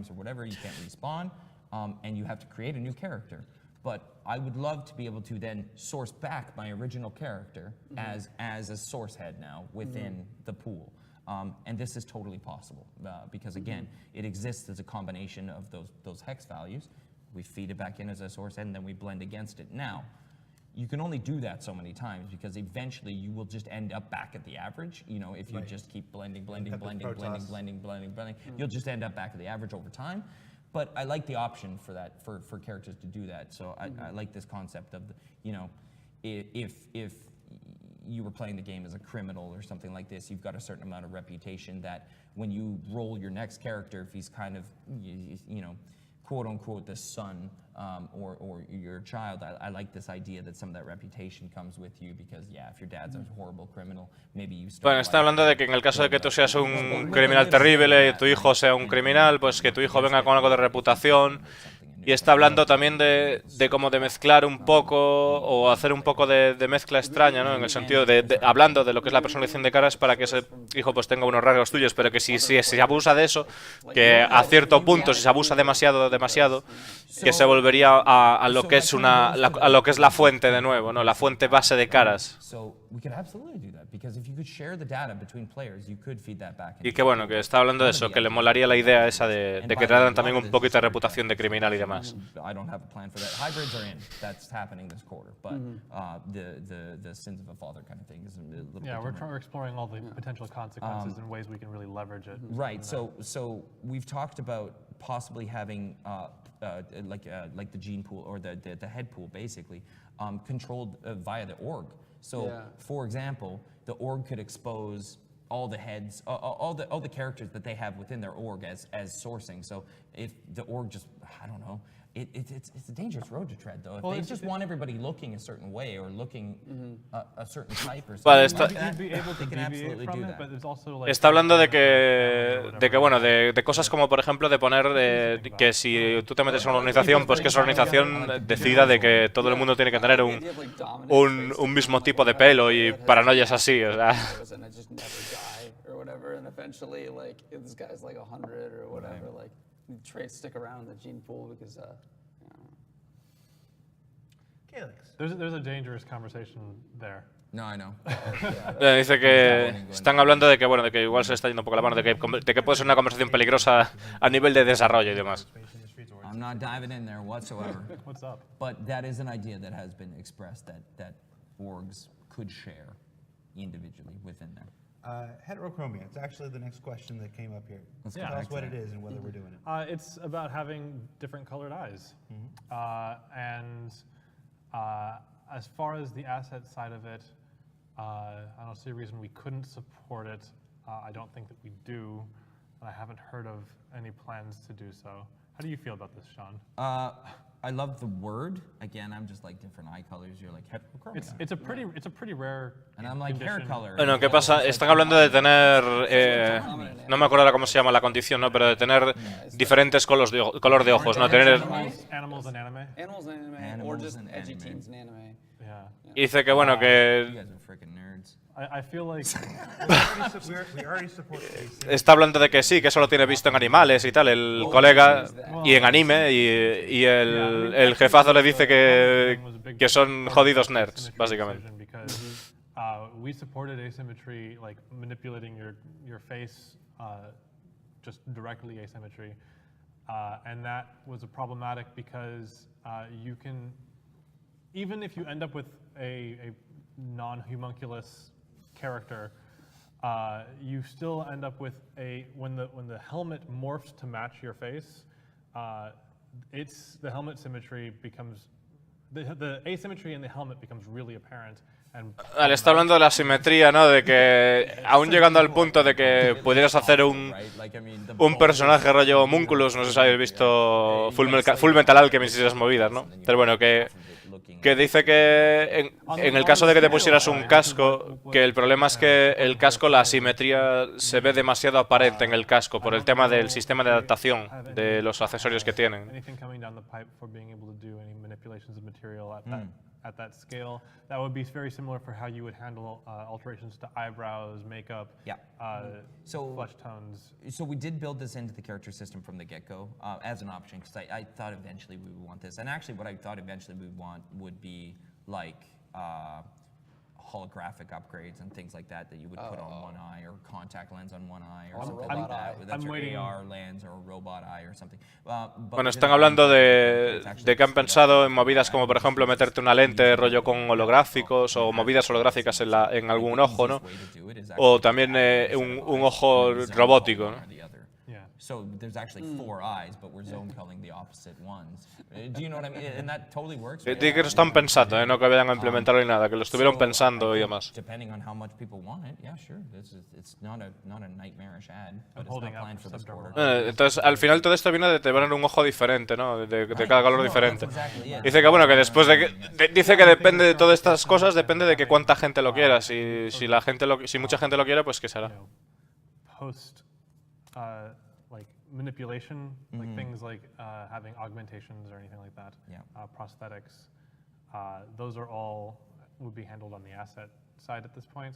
Or whatever, you can't respawn, and you have to create a new character. But I would love to be able to then source back my original character as a source head now within the pool. And this is totally possible because, again, it exists as a combination of those hex values. We feed it back in as a source head, and then we blend against it. Now, you can only do that so many times because eventually you will just end up back at the average. If you just keep blending, you'll just end up back at the average over time. But I like the option for that, for characters to do that. So I like this concept of, if you were playing the game as a criminal or something like this, you've got a certain amount of reputation that when you roll your next character, if he's kind of, quote unquote, the son or your child, I like this idea that some of that reputation comes with you because, if your dad's a horrible criminal, maybe you start. Bueno, está hablando de que en el caso de que tú seas un criminal terrible y tu hijo sea un criminal, pues que tu hijo venga con algo de reputación. Y está hablando también de como de mezclar un poco o hacer un poco de mezcla extraña, ¿no? En el sentido hablando de lo que es la personalización de caras para que ese hijo pues tenga unos rasgos tuyos, pero que si se abusa de eso, que a cierto punto si se abusa demasiado, que se volvería a lo que es a lo que es la fuente de nuevo, ¿no? La fuente base de caras. Y que bueno, que está hablando de eso, que le molaría la idea esa de que tratan también un poquito de reputación de criminal y demás. I don't have a plan for that. Hybrids are in. That's happening this quarter. But the sins of a father kind of thing is a little bit we're exploring all the potential consequences and ways we can really leverage it. Right. So we've talked about possibly having like the gene pool or the head pool basically controlled via the org. So for example, the org could expose all the heads, all the characters that they have within their org as sourcing. So if the org just, I don't know, it's a dangerous road to tread though. If they just want everybody looking a certain way or looking a certain type or something, they can absolutely do that. Está hablando de que bueno, de cosas como por ejemplo de poner que si tú te metes en una organización, pues que esa organización decida de que todo el mundo tiene que tener un mismo tipo de pelo y paranoias así, o sea. And eventually, like, this guy's like 100 or whatever, like, traits stick around the gene pool because, Calyx. There's a dangerous conversation there. No, I know. Dice que están hablando de que, bueno, de que igual se está yendo un poco la mano, de que puede ser una conversación peligrosa a nivel de desarrollo y demás. I'm not diving in there whatsoever. What's up? But that is an idea that has been expressed that orgs could share individually within there. Heterochromia. It's actually the next question that came up here. Let's Tell go us back what to it that. is and whether we're doing it. It's about having different colored eyes. And as far as the asset side of it, I don't see a reason we couldn't support it. I don't think that we do, and I haven't heard of any plans to do so. How do you feel about this, Sean? I love the word. Again, I'm just like different eye colors. You're like heterochromia. It's a pretty rare. And I'm like hair condition. color. Bueno, ¿qué pasa? Están hablando de tener, no me acuerdo ahora cómo se llama la condición, ¿no? Pero de tener diferentes color de ojos, ¿no? Tener, Animals and anime. Animals and anime, or Animals just and edgy anime. teens and anime. Yeah. y dice que, bueno, You que guys are freaking nerds. I feel like We already support AC. está hablando de que sí, que eso lo tiene visto en animales y tal, el colega, y en anime, y el jefazo le dice que son jodidos nerds, básicamente. Because we supported asymmetry, like manipulating your face, just directly asymmetry, and that was a problematic because you can, even if you end up with a non-homunculus character, you still end up with when the helmet morphs to match your face, the helmet symmetry becomes the asymmetry in the helmet becomes really apparent. Vale, está hablando de la simetría, ¿no? De que aún llegando al punto de que pudieras hacer un personaje rollo homúnculus, no sé si habéis visto Full Metal Alchemist y esas movidas, ¿no? Pero bueno, que dice que en el caso de que te pusieras un casco, que el problema es que el casco, la asimetría se ve demasiado aparente en el casco por el tema del sistema de adaptación de los accesorios que tienen. Anything coming down the pipe for being able to do any manipulations of material at that scale, that would be very similar for how you would handle alterations to eyebrows, makeup, Yeah. So- flesh tones. So we did build this into the character system from the get-go as an option, because I thought eventually we would want this. And actually what I thought eventually we would want would be like holographic upgrades and things like that you would put on one eye, or contact lens on one eye, or something like robot that. eye. That's I'm your waiting- AR lens or a robot eye or something. But Bueno, within están the hablando context, it's de actually que han split up pensado en the movidas como, por ejemplo, meterte una lente rollo con holográficos o Yeah. movidas holográficas en algún The ojo, ¿no? easiest way to do it is O actually también to un ojo zone color robótico, ¿no? one or the other. Yeah. So there's actually 4 eyes, but we're zone culling the opposite ones. Do you know what I mean? And that totally works. right? Dice que lo están pensando, no que vayan a implementarlo ni nada, que lo estuvieron So, pensando I y think demás. Depending on how much people want it, yeah, sure. It's not a nightmarish ad, but it's holding not out planned for this subdermal. quarter. Entonces, al final todo esto viene de tener un ojo diferente, ¿no? De cada color No, diferente. that's exactly it. Dice que bueno, que después de que dice que depende de todas estas cosas, depende de que cuánta gente lo quiera. Si la gente si mucha gente lo quiere, pues que será. You know, post like manipulation, like things like having augmentations or anything like that. Yeah. Prosthetics, those are all would be handled on the asset side at this point.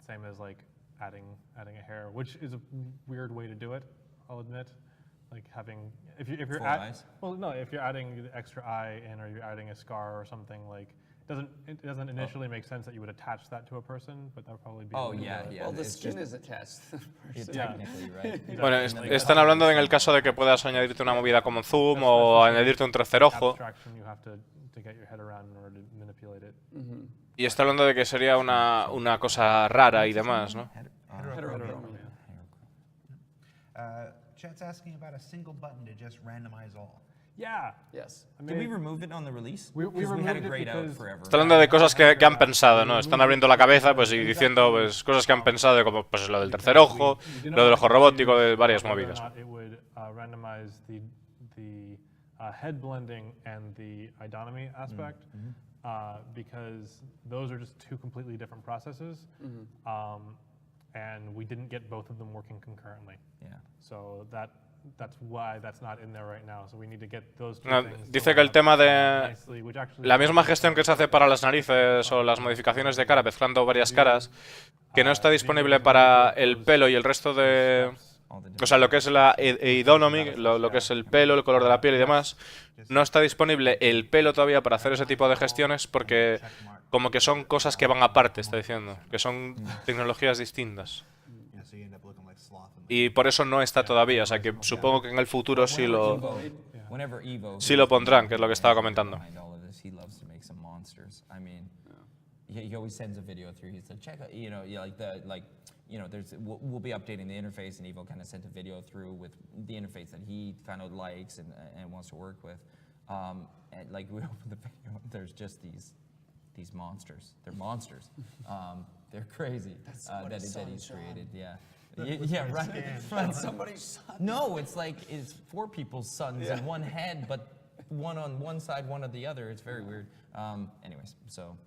Same as like adding a hair, which is a weird way to do it, I'll admit. Like having if you're 4 eyes? well no, if you're adding the extra eye in, or you're adding a scar or something, like it doesn't initially make sense that you would attach that to a person, but that would probably be a Oh, little yeah, bit- yeah. Well, the it's skin just- is attached to the person. Yeah. Technically, right? Bueno, están hablando en el caso de que puedas añadirte una movida como zoom o añadirte un tercer ojo. abstraction you have to get your head around in order to manipulate it. Y está hablando de que sería una cosa rara y demás, ¿no? Heterochromia. Chat's asking about a single button to just randomize all. Yeah. Yes. I Did we mean, remove it on the release? We 'Cause we had removed a it grayed out because- forever. Está hablando de cosas que han pensado, ¿no? Están abriendo la cabeza pues y diciendo pues cosas que han pensado, como pues lo del tercer ojo, lo del ojo robótico, de varias whether or movidas. not it would randomize the head blending and the idonomy aspect, because those are just 2 completely different processes, and we didn't get both of them working concurrently. Yeah. So that's why that's not in there right now. So we need to get those 2 No, things to dice que el line up tema de nicely, which actually la misma gestión que se hace para las narices o las modificaciones de cara, mezclando varias caras, que no está disponible para el pelo y el resto de O sea, lo que es la eidonomy, lo que es el pelo, el color de la piel y demás, no está disponible el pelo todavía para hacer ese tipo de gestiones porque como que son cosas que van aparte, está diciendo, que son tecnologías distintas. Y por eso no está todavía, o sea que supongo que en el futuro sí lo pondrán, que es lo que estaba comentando. He always sends a video through. He's like, check out, we'll be updating the interface, and Evo kind of sent a video through with the interface that he kind of likes and wants to work with. And like we open the video, there's just these monsters. They're monsters. They're crazy that he's created. Yeah. Yeah, right. That's somebody's son. No, it's like it's 4 people's sons in one head, but one on one side, one on the other. It's very weird. Anyways, so.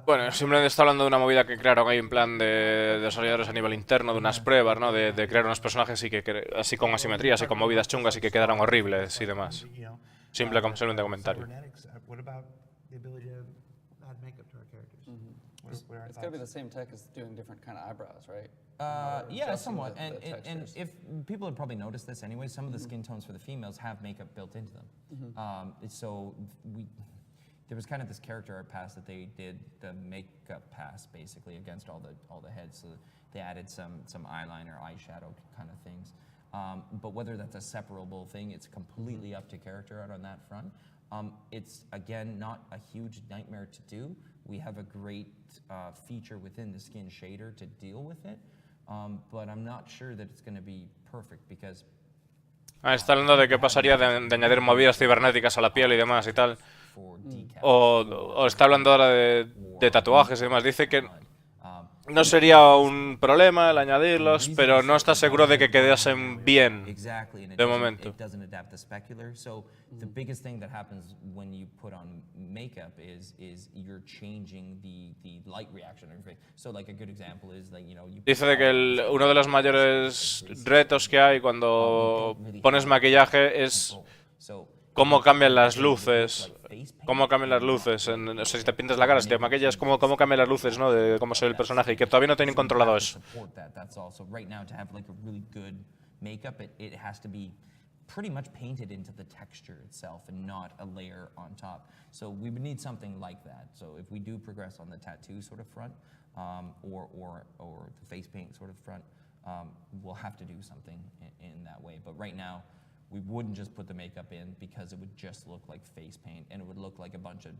Bueno, simplemente está hablando de una movida que crearon ahí en plan de desarrolladores a nivel interno, de unas pruebas, ¿no? De crear unos personajes así con asimetrías y con movidas chungas y que quedaron horribles y demás. Simplemente comentario. It's got to be the same tech as doing different kind of eyebrows, right? Yeah, adjusting somewhat. the And textures. if people have probably noticed this anyway, some of the skin tones for the females have makeup built into them. So there was kind of this character art pass that they did, the makeup pass basically against all the heads. So they added some eyeliner, eyeshadow kind of things. But whether that's a separable thing, it's completely up to character art on that front. It's again not a huge nightmare to do. We have a great feature within the skin shader to deal with it, but I'm not sure that it's going to be perfect because. Está hablando de qué pasaría de añadir movidas cibernéticas a la piel y demás y tal. O está hablando ahora de tatuajes y demás. Dice que no sería un problema el añadirlos, pero no está seguro de que quedasen bien de momento. The biggest thing that happens when you put on makeup is you're changing the light reaction. So like a good example is like Dice de que uno de los mayores retos que hay cuando pones maquillaje es cómo cambian las luces. Cómo cambian las luces. O sea, si te pintas la cara, si te maquillas, cómo cambian las luces, ¿no? De cómo soy el personaje. Y que todavía no tienen controlado eso. Right now, to have like a really good makeup, it has to be pretty much painted into the texture itself and not a layer on top. So we would need something like that. So if we do progress on the tattoo sort of front, or the face paint sort of front, we'll have to do something in that way. But right now, we wouldn't just put the makeup in because it would just look like face paint and it would look like a bunch of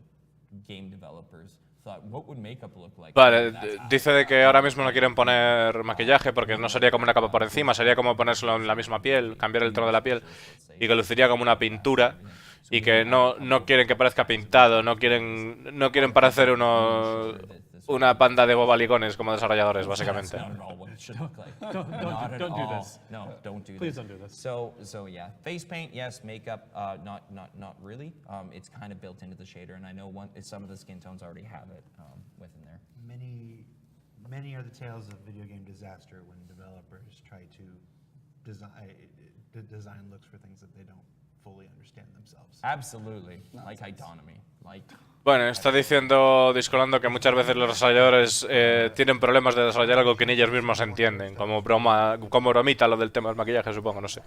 game developers thought, what would makeup look like? Vale, dice de que ahora mismo no quieren poner maquillaje porque no sería como una capa por encima, sería como ponérselo en la misma piel, cambiar el tono de la piel y que luciría como una pintura y que no quieren que parezca pintado, no quieren parecer una panda de bobalicones como desarrolladores, básicamente. Don't do this. No, don't do Please this. don't do this. So yeah, face paint, yes. Makeup, not really. It's kind of built into the shader, and I know some of the skin tones already have it within there. Many are the tales of video game disaster when developers try to design looks for things that they don't fully understand themselves. Absolutely, like autonomy, Bueno, está discolando que muchas veces los desarrolladores tienen problemas de desarrollar algo que ni ellos mismos entienden, como bromita lo del tema del maquillaje, supongo, no sé.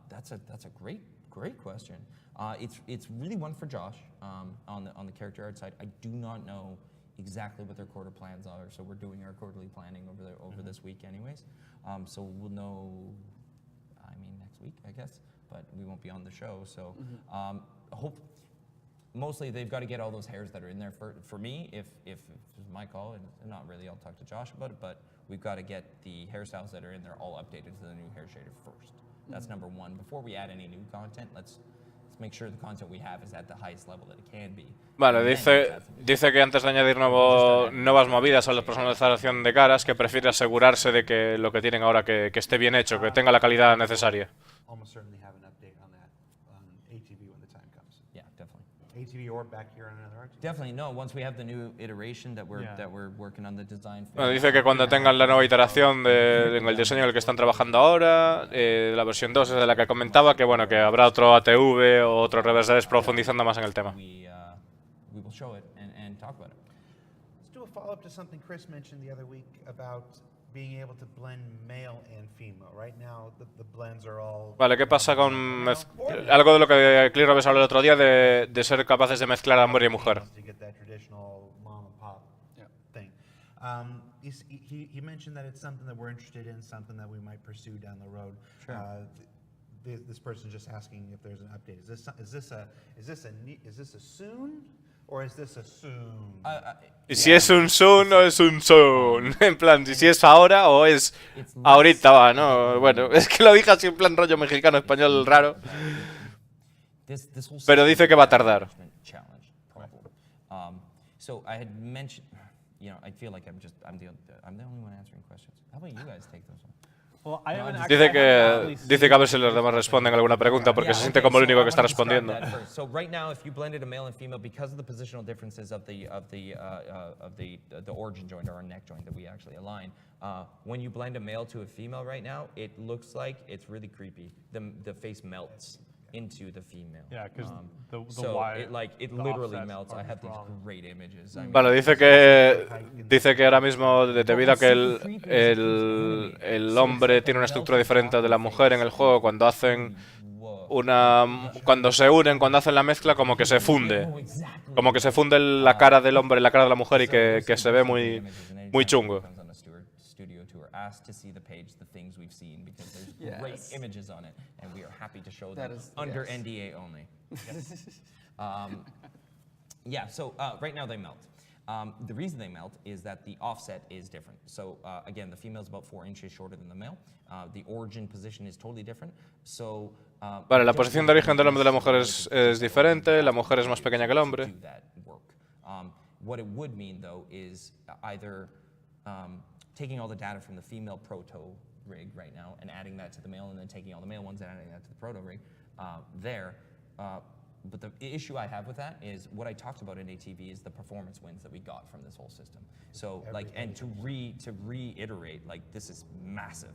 That's a great question. It's really one for Josh on the character art side. I do not know exactly what their quarter plans are, so we're doing our quarterly planning over this week, anyways. So we'll know, next week, I guess, but we won't be on the show. So mostly they've got to get all those hairs that are in there. For me, if it's my call, and not really, I'll talk to Josh about it, but we've got to get the hairstyles that are in there all updated to the new hair shader first. That's number one. Before we add any new content, let's make sure the content we have is at the highest level that it can be. Vale, dice que antes de añadir nuevas movidas a la personalización de caras, que prefiere asegurarse de que lo que tienen ahora que esté bien hecho, que tenga la calidad necesaria. Almost certainly have an update on that on ATV when the time comes. Yeah, definitely. ATV or back here on another RTV. Definitely no. Once we have the new iteration that we're working on the design. Bueno, dice que cuando tengan la nueva iteración en el diseño en el que están trabajando ahora, la versión 2 es de la que comentaba, que bueno, que habrá otro ATV o otro reverse profundizando más en el tema. We will show it and talk about it. Let's do a follow-up to something Chris mentioned the other week about being able to blend male and female. Right now, the blends are all. Vale, ¿qué pasa con algo de lo que Clear Robes habló el otro día de ser capaces de mezclar a hombre y mujer? To get that traditional mom and pop Yeah. thing. He mentioned that it's something that we're interested in, something that we might pursue down the road. Sure. This person's just asking if there's an update. Is this a soon or is this a soon? ¿Y si es un soon o es un soon? En plan, si es ahora o es ahorita, va, ¿no? Bueno, es que lo dije así en plan rollo mexicano, español raro. Pero dice que va a tardar. So I had mentioned, I feel like I'm the only one answering questions. How about you guys take those one? Well, I haven't Dice que a ver si los demás responden alguna pregunta porque se siente como el único que está respondiendo. So right now, if you blended a male and female, because of the positional differences of the origin joint or our neck joint that we actually align, when you blend a male to a female right now, it looks like it's really creepy. The face melts into the female. Yeah, because the So wide, it the literally offsets melts. I are have these wrong. great images. I mean, Vale, dice que ahora mismo, debido a que el hombre tiene una estructura diferente de la mujer en el juego, cuando hacen cuando se unen, cuando hacen la mezcla, como que se funde. Como que se funde la cara del hombre y la cara de la mujer y que se ve muy chungo. Studio tour asked to see the page, the things we've seen, because there's great images on it, and we are happy to show them under NDA only. So right now they melt. The reason they melt is that the offset is different. So again, the female is about 4 inches shorter than the male. The origin position is totally different. So vale, la posición de origen del hombre y de la mujer es diferente. La mujer es más pequeña que el hombre. What it would mean, though, is either taking all the data from the female proto rig right now and adding that to the male, and then taking all the male ones and adding that to the proto rig but the issue I have with that is what I talked about in ATV is the performance wins that we got from this whole system. So and to reiterate, this is massive.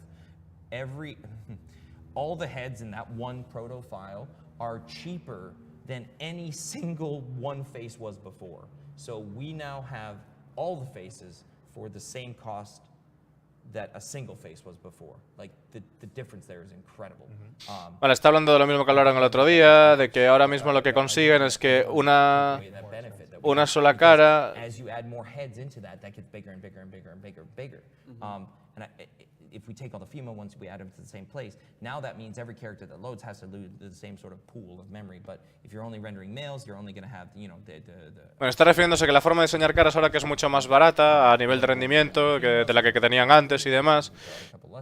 All the heads in that one proto file are cheaper than any single one face was before. So we now have all the faces for the same cost that a single face was before. The difference there is incredible. Vale, está hablando de lo mismo que hablaron el otro día, de que ahora mismo lo que consiguen es que una sola cara. As you add more heads into that gets bigger and bigger and bigger and bigger and bigger. If we take all the female ones, we add them to the same place. Now that means every character that loads has to lose the same sort of pool of memory. But if you're only rendering males, you're only going to have, Bueno, está refiriéndose que la forma de diseñar caras ahora que es mucho más barata a nivel de rendimiento de la que tenían antes y demás,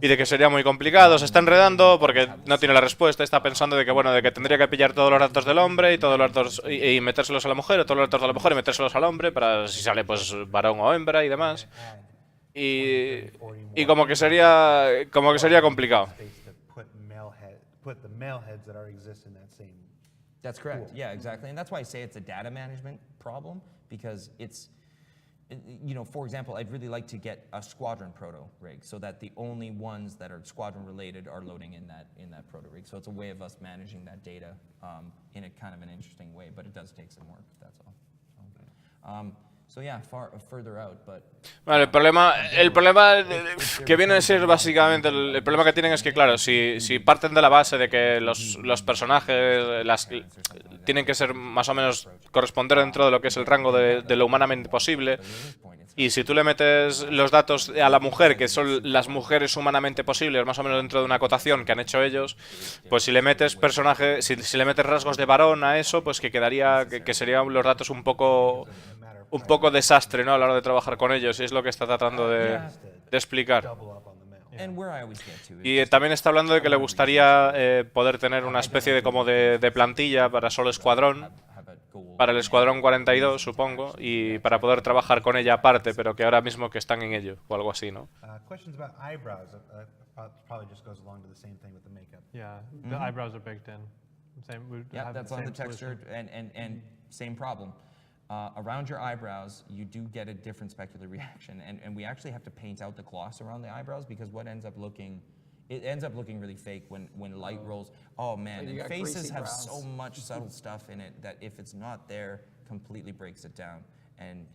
y de que sería muy complicado. Se está enredando porque no tiene la respuesta. Está pensando de que tendría que pillar todos los datos del hombre y todos los datos y metérselos a la mujer, o todos los datos de la mujer y metérselos al hombre para si sale pues varón o hembra y demás. Y como que sería complicado. That's correct. Yeah, exactly. And that's why I say it's a data management problem, because it's, for example, I'd really like to get a squadron proto rig so that the only ones that are squadron related are loading in that proto rig. So it's a way of us managing that data in a kind of an interesting way, but it does take some work, that's all. So yeah, further out, but... Vale, el problema que viene a ser básicamente, el problema que tienen es que, claro, si parten de la base de que los personajes tienen que ser más o menos corresponder dentro de lo que es el rango de lo humanamente posible, y si tú le metes los datos a la mujer, que son las mujeres humanamente posibles, más o menos dentro de una acotación que han hecho ellos, pues si le metes si le metes rasgos de varón a eso, pues que quedaría, que serían los datos un poco desastre, ¿no? A la hora de trabajar con ellos, y es lo que está tratando de explicar. Y también está hablando de que le gustaría poder tener una especie de plantilla para solo escuadrón, para el escuadrón 42, supongo, y para poder trabajar con ella aparte, pero que ahora mismo que están en ello, o algo así, ¿no? Yeah, the eyebrows are baked in. Yeah, that's on the texture, and same problem. Around your eyebrows, you do get a different specular reaction, and we actually have to paint out the gloss around the eyebrows, because what ends up looking really fake when light rolls. Oh man, and faces have so much subtle stuff in it that if it's not there, completely breaks it down, and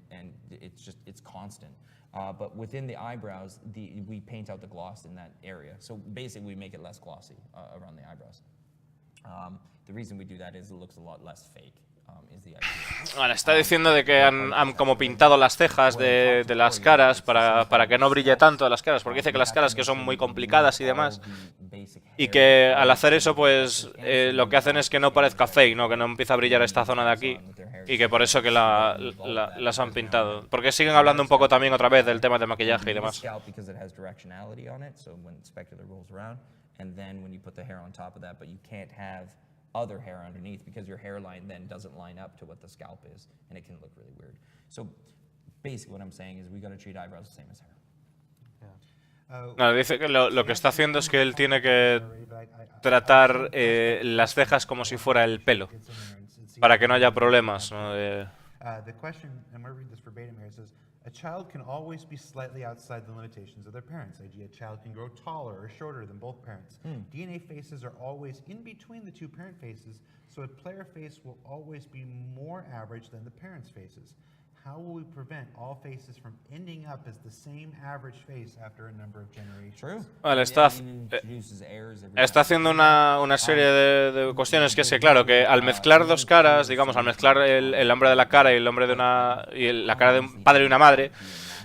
it's constant. But within the eyebrows, we paint out the gloss in that area. So basically, we make it less glossy around the eyebrows. The reason we do that is it looks a lot less fake. Is the idea. Vale, está diciendo de que han como pintado las cejas de las caras para que no brille tanto las caras, porque dice que las caras que son muy complicadas y demás, y que al hacer eso pues lo que hacen es que no parezca fake, ¿no? Que no empieza a brillar esta zona de aquí, y que por eso que las han pintado. Porque siguen hablando un poco también otra vez del tema de maquillaje y demás. Other hair underneath because your hairline then doesn't line up to what the scalp is and it can look really weird. So basically what I'm saying is we got to treat eyebrows the same as hair. No, dice que lo que está haciendo es que él tiene que tratar las cejas como si fuera el pelo, para que no haya problemas, ¿no? The question, and we're reading this verbatim here, it says, a child can always be slightly outside the limitations of their parents, e.g. a child can grow taller or shorter than both parents. DNA faces are always in between the two parent faces, so a player face will always be more average than the parents' faces. How will we prevent all faces from ending up as the same average face after a number of generations? True. Vale, está haciendo una serie de cuestiones que es que, claro, que al mezclar dos caras, digamos, al mezclar el hombre de la cara y el hombre de la cara de un padre y una madre,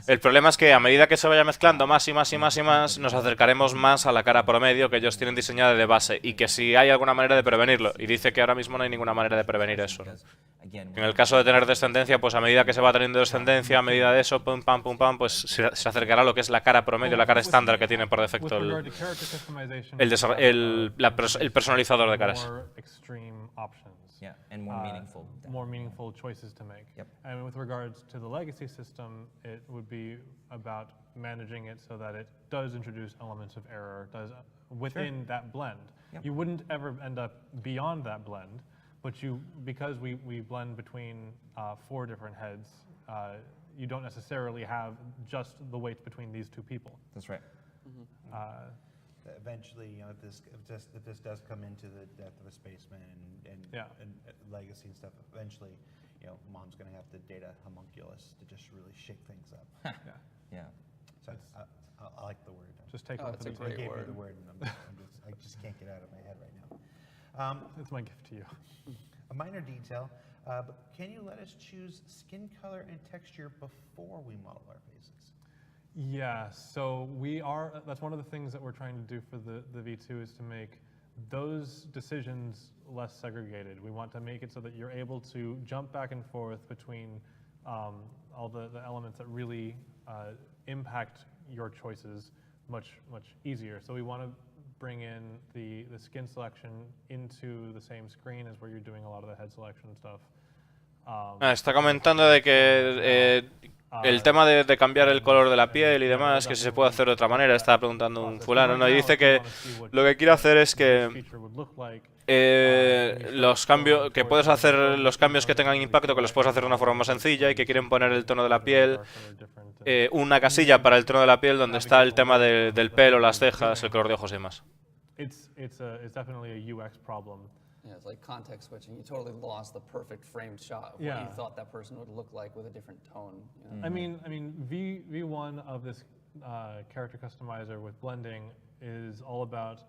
el problema es que a medida que se vaya mezclando más y más y más y más, nos acercaremos más a la cara promedio que ellos tienen diseñada de base, y que si hay alguna manera de prevenirlo, y dice que ahora mismo no hay ninguna manera de prevenir eso, ¿no? En el caso de tener descendencia, pues a medida que se va teniendo descendencia, a medida de eso, pum pam, pues se acercará a lo que es la cara promedio, la cara estándar que tiene por defecto el personalizador de caras. Yeah, and more meaningful. More meaningful choices to make. Yep. And with regards to the legacy system, it would be about managing it so that it does introduce elements of error, within that blend. Yep. You wouldn't ever end up beyond that blend, but because we blend between 4 different heads, you don't necessarily have just the weights between these 2 people. That's right. Eventually, you know, if this does come into the death of a spaceman and legacy and stuff, eventually, you know, mom's going to have to date a homunculus to just really shake things up. Yeah. So I like the word. Just take Oh, one for it's the a team. great Gave me word. the word, and I just can't get it out of my head right now. It's my gift to you. A minor detail, but can you let us choose skin color and texture before we model our faces? Yeah, so that's one of the things that we're trying to do for the V2 is to make those decisions less segregated. We want to make it so that you're able to jump back and forth between all the elements that really impact your choices much easier. So we want to bring in the skin selection into the same screen as where you're doing a lot of the head selection and stuff. Está comentando de que el tema de cambiar el color de la piel y demás, que si se puede hacer de otra manera, estaba preguntando un fulano, ¿no? Y dice que lo que quiere hacer es que los cambios, que puedes hacer los cambios que tengan impacto, que los puedes hacer de una forma más sencilla, y que quieren poner el tono de la piel, una casilla para el tono de la piel donde está el tema del pelo, las cejas, el color de ojos y demás. It's definitely a UX problem. Yeah, it's like context switching. You totally lost the perfect framed shot of what you thought that person would look like with a different tone. You know? I mean, V1 of this character customizer with blending is all about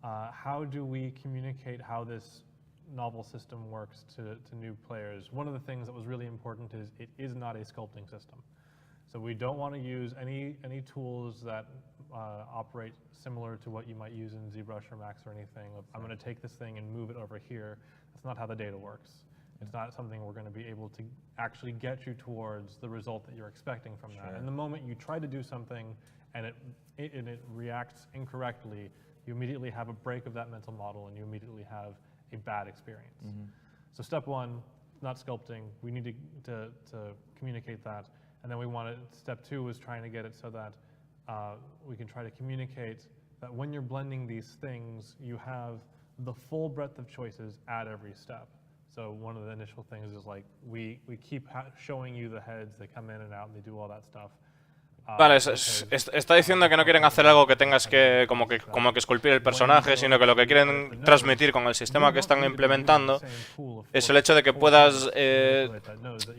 how do we communicate how this novel system works to new players. One of the things that was really important is it is not a sculpting system. So we don't want to use any tools that operate similar to what you might use in ZBrush or Max or anything. I'm going to take this thing and move it over here. That's not how the data works. It's not something we're going to be able to actually get you towards the result that you're expecting from that. And the moment you try to do something and it reacts incorrectly, you immediately have a break of that mental model and you immediately have a bad experience. So step 1, not sculpting. We need to communicate that. And then step 2 was trying to get it so that we can try to communicate that when you're blending these things, you have the full breadth of choices at every step. So one of the initial things is like, we keep showing you the heads, they come in and out and they do all that stuff. Vale, está diciendo que no quieren hacer algo que tengas que como que esculpir el personaje, sino que lo que quieren transmitir con el sistema que están implementando es el hecho de que puedas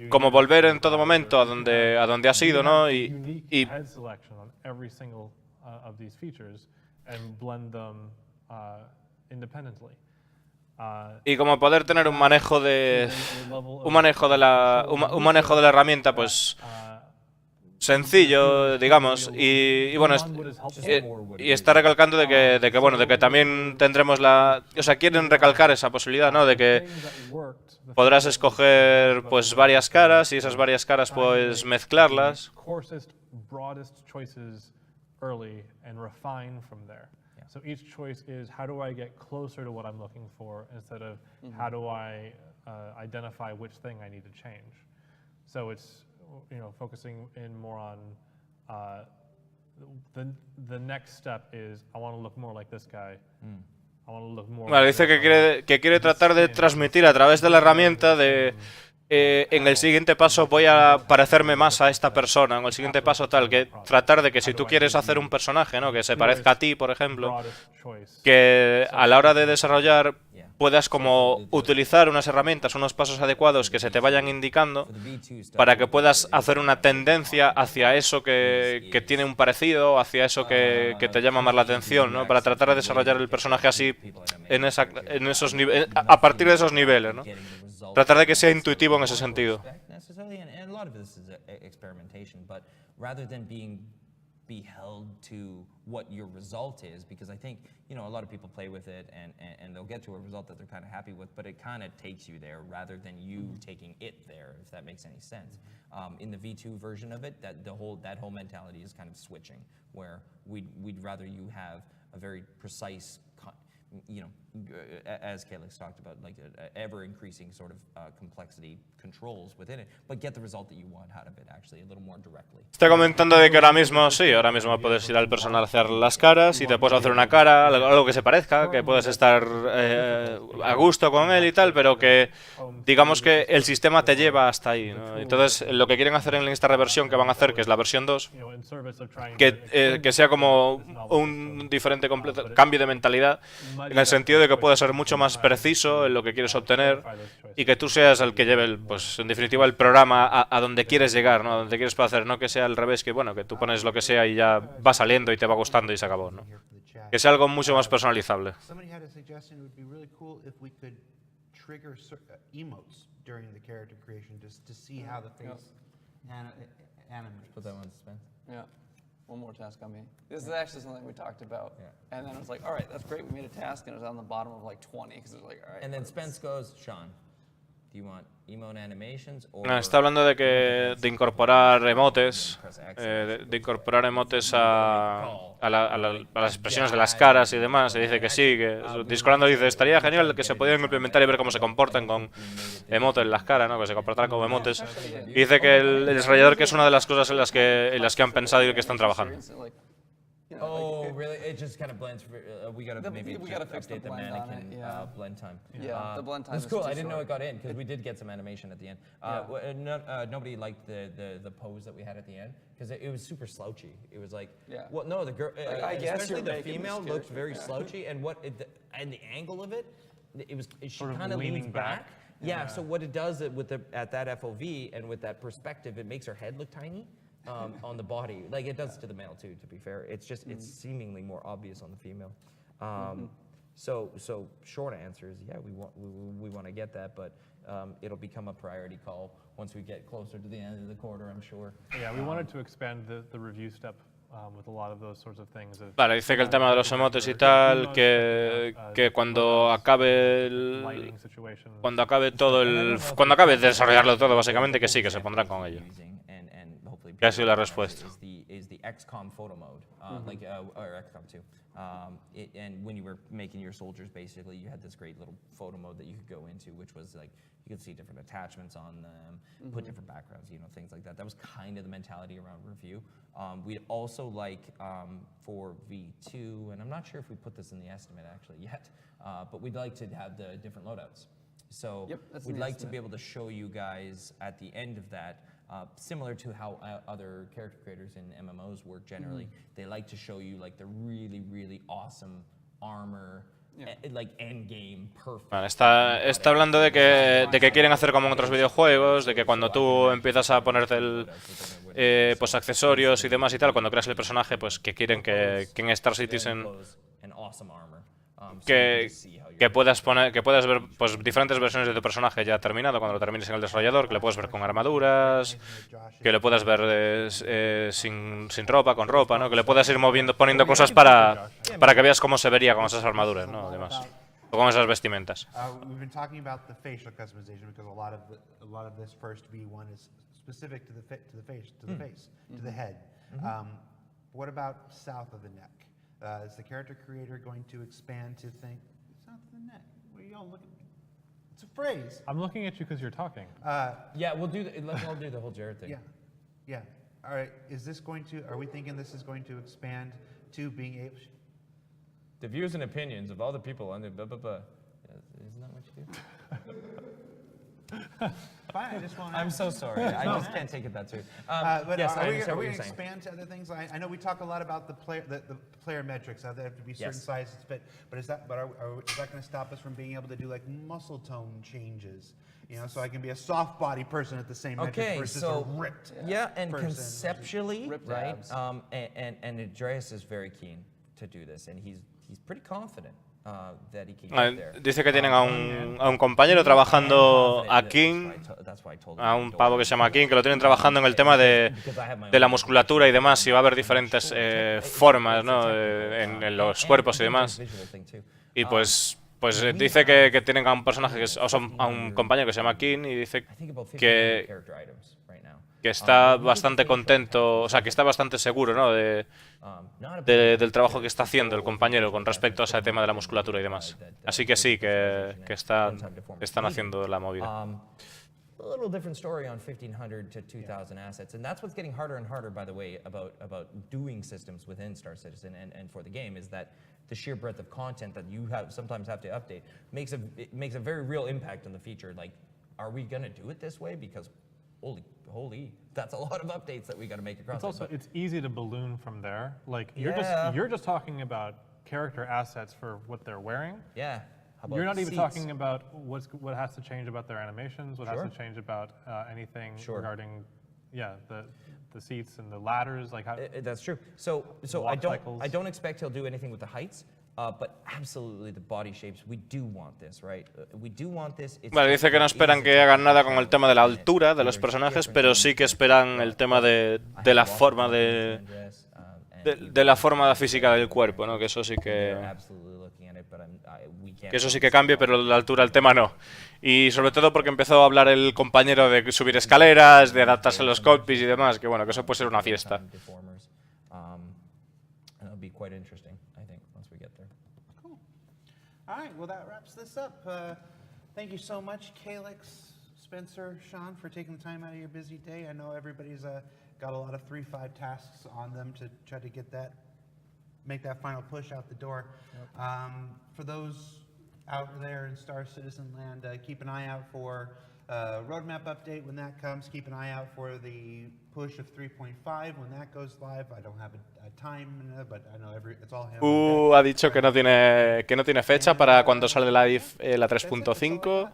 como volver en todo momento a donde has ido, ¿no? Y head selection on every single of these features and blend them independently. y como poder tener un manejo de un manejo de la herramienta, pues sencillo, digamos, y bueno, y está recalcando de que bueno, de que también tendremos o sea, quieren recalcar esa posibilidad, ¿no? De que podrás escoger pues varias caras y esas varias caras pues mezclarlas. Coarsest, broadest choices early and refine from there. So each choice is how do I get closer to what I'm looking for instead of how do I identify which thing I need to change. So it's focusing in more on the next step is I want to look more like this guy. I want to look more. Vale, dice que quiere tratar de transmitir a través de la herramienta en el siguiente paso voy a parecerme más a esta persona, en el siguiente paso tal, que tratar de que si tú quieres hacer un personaje, ¿no? Que se parezca a ti, por ejemplo, que a la hora de desarrollar puedas como utilizar unas herramientas, unos pasos adecuados que se te vayan indicando para que puedas hacer una tendencia hacia eso que tiene un parecido, hacia eso que te llama más la atención, ¿no? Para tratar de desarrollar el personaje así en esos a partir de esos niveles, ¿no? Tratar de que sea intuitivo en ese sentido. Be held to what your result is, because I think a lot of people play with it and they'll get to a result that they're kind of happy with, but it kind of takes you there rather than you taking it there, if that makes any sense. In the V2 version of it, that whole mentality is kind of switching, where we'd rather you have a very precise, as Calix talked about, like ever increasing sort of complexity controls within it, but get the result that you want out of it actually a little more directly. Está comentando de que ahora mismo puedes ir al personal a hacer las caras y te puedes hacer una cara, algo que se parezca, que puedes estar a gusto con él y tal, pero que digamos que el sistema te lleva hasta ahí, ¿no? Entonces lo que quieren hacer en esta reversión que van a hacer, que es la versión 2, que sea como un diferente cambio de mentalidad, en el sentido de que pueda ser mucho más preciso en lo que quieres obtener y que tú seas el que lleve, pues en definitiva, el programa a donde quieres llegar, ¿no? A donde quieres hacer, no que sea al revés, que bueno, que tú pones lo que sea y ya va saliendo y te va gustando y se acabó, ¿no? Que sea algo mucho más personalizable. Somebody had a suggestion. It would be really cool if we could trigger emotes during the character creation just to see how the face animates. Put that one to Spence. Yeah. One more task on me. This is actually something we talked about. And then I was like, all right, that's great. We made a task, and it was on the bottom of like 20, because it was like, all right. And then Spence goes, Sean, do you want emote animations or... Está hablando de incorporar emotes, de incorporar emotes a las expresiones de las caras y demás. Se dice que sí, que Discordando dice, estaría genial que se pudieran implementar y ver cómo se comportan con emotes en las caras, ¿no? Que se comportaran como emotes. Y dice que el desarrollador que es una de las cosas en las que han pensado y que están trabajando. Oh, really? It just kind of blends. We gotta fix the update the blend on mannequin it, yeah. blend time. Yeah, the blend time That's is cool. too I didn't know short. it got in because we did get some animation at the end. Nobody liked the pose that we had at the end because it was super slouchy. It was like, well, no, the girl, I guess especially you're the making female, this looked character, very yeah. slouchy, and the angle of it, she Sort of kind of leans leaning back. back. Yeah. So what it does at that FOV and with that perspective, it makes her head look tiny. On the body, like it does to the male too. To be fair, it's just it's seemingly more obvious on the female. So short answer is we want to get that, but it'll become a priority call once we get closer to the end of the quarter, I'm sure. Yeah, we wanted to expand the review step with a lot of those sorts of things. Vale, dice que el tema de los emotes y tal, que cuando acabe cuando acabe de desarrollarlo todo, básicamente, que sí, que se pondrán con ello. Que ha sido la respuesta. Is the XCOM photo mode, or XCOM 2. And when you were making your soldiers, basically, you had this great little photo mode that you could go into, which was like you could see different attachments on them, put different backgrounds, things like that. That was kind of the mentality around review. We'd also like for V2, and I'm not sure if we put this in the estimate actually yet, but we'd like to have the different loadouts. So we'd like to be able to show you guys at the end of that Similar to how other character creators in MMOs work generally. They like to show you like the really, really awesome armor, like end game, perfect. Vale, está hablando de que quieren hacer como en otros videojuegos, de que cuando tú empiezas a ponerte pues accesorios y demás y tal, cuando creas el personaje, pues que quieren que en Star Citizen que puedas ver pues diferentes versiones de tu personaje ya terminado cuando lo termines en el desarrollador, que lo puedes ver con armaduras, que lo puedas ver sin ropa, con ropa, ¿no? Que le puedas ir poniendo cosas para que veas cómo se vería con esas armaduras, ¿no? Además, o con esas vestimentas. We've been talking about the facial customization because a lot of this first V1 is specific to the face, to the head. What about south of the neck? Is the character creator going to expand to think south of the neck? What are y'all looking? It's a phrase. I'm looking at you because you're talking. Yeah, we'll do the whole Jared thing. Yeah. All right. Are we thinking this is going to expand to being able? The views and opinions of all the people on the blah blah blah. Isn't that what you do? Fine. I just want. I'm so sorry. I just can't take it that serious. But yes, are we what going you're to saying. expand to other things? I know we talk a lot about the player metrics. They have to be certain sizes fit. But is that going to stop us from being able to do like muscle tone changes? You know, so I can be a soft body person at the same metric versus a ripped. Yeah, and person. conceptually, Ripped right? abs. And Andreas is very keen to do this, and he's pretty confident that he can get there. Dice que tienen a un compañero trabajando a King, a un pavo que se llama King, que lo tienen trabajando en el tema de la musculatura y demás, y va a haber diferentes formas, ¿no? En los cuerpos y demás. Y pues dice que tienen a un personaje, a un compañero que se llama King, y dice que está bastante contento, o sea, que está bastante seguro, ¿no? Del trabajo que está haciendo el compañero con respecto a ese tema de la musculatura y demás. Así que sí, que están haciendo la movida. A little different story on 1,500 to 2,000 assets, and that's what's getting harder and harder, by the way, about doing systems within Star Citizen and for the game, is that the sheer breadth of content that you sometimes have to update makes a very real impact on the feature. Like, are we gonna do it this way? Because holy, that's a lot of updates that we got to make across. It's easy to balloon from there. Like you're just talking about character assets for what they're wearing. Yeah. You're not even talking about what has to change about their animations, what has to change about anything regarding the seats and the ladders, like how. That's true. So I don't expect he'll do anything with the heights. But absolutely the body shapes, we do want this, right? We do want this. Vale, dice que no esperan que hagan nada con el tema de la altura de los personajes, pero sí que esperan el tema de la forma de la forma física del cuerpo, ¿no? Que eso sí que cambie, pero la altura el tema no. Y sobre todo porque empezó a hablar el compañero de subir escaleras, de adaptarse a los cockpits y demás, que bueno, que eso puede ser una fiesta. All right, well, that wraps this up. Thank you so much, Calix, Spencer, Sean, for taking the time out of your busy day. I know everybody's got a lot of 3-5 tasks on them to try to make that final push out the door. For those out there in Star Citizen land, keep an eye out for roadmap update when that comes. Keep an eye out for the push of 3.5 when that goes live. I don't have a time, but I know it's all him. Ha dicho que no tiene fecha para cuando sale live la 3.5.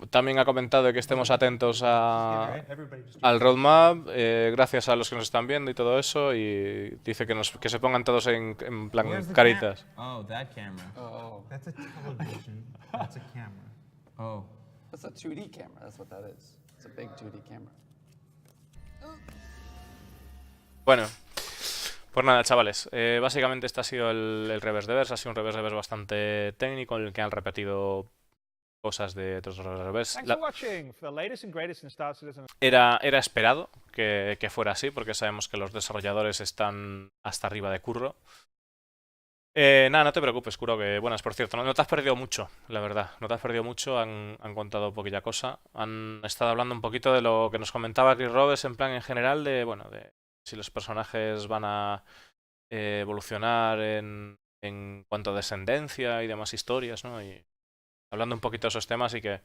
También ha comentado que estemos atentos al roadmap, gracias a los que nos están viendo y todo eso, y dice que se pongan todos en plan caritas. Oh, that camera. Oh, That's a television. That's a camera. Oh. that's a 2D camera. That's what that is. It's a big 2D camera. Bueno, pues nada, chavales, básicamente este ha sido el reverse de verse, ha sido un reverse de verse bastante técnico en el que han repetido cosas de otros reverse. Era esperado que fuera así, porque sabemos que los desarrolladores están hasta arriba de curro. Nada, no te preocupes, Kuro, que buenas, por cierto, no te has perdido mucho, la verdad, no te has perdido mucho, han contado poquilla cosa, han estado hablando un poquito de lo que nos comentaba Chris Roberts en plan en general, de si los personajes van a evolucionar en cuanto a descendencia y demás historias, ¿no? Y hablando un poquito de esos temas y que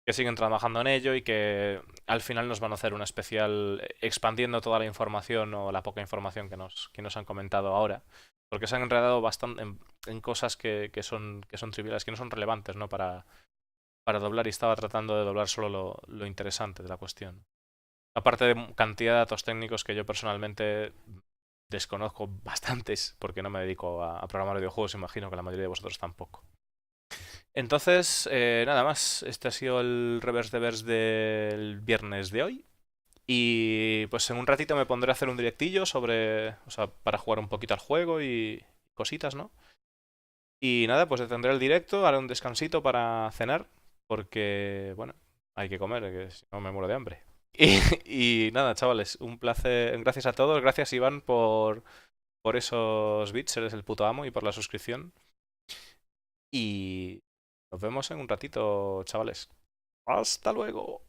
que siguen trabajando en ello y que al final nos van a hacer una especial expandiendo toda la información o la poca información que nos han comentado ahora. Porque se han enredado bastante en cosas que son triviales, que no son relevantes, ¿no? Para doblar y estaba tratando de doblar solo lo interesante de la cuestión. Aparte de cantidad de datos técnicos que yo personalmente desconozco bastantes, porque no me dedico a programar videojuegos, imagino que la mayoría de vosotros tampoco. Entonces, nada más. Este ha sido el reverse de verse del viernes de hoy. Y pues en un ratito me pondré a hacer un directillo sobre, o sea, para jugar un poquito al juego y cositas, ¿no? Y nada, pues detendré el directo, haré un descansito para cenar, porque, bueno, hay que comer, que si no me muero de hambre. Y nada, chavales, un placer. Gracias a todos, gracias Iván por esos bits, eres el puto amo y por la suscripción. Y nos vemos en un ratito, chavales. Hasta luego.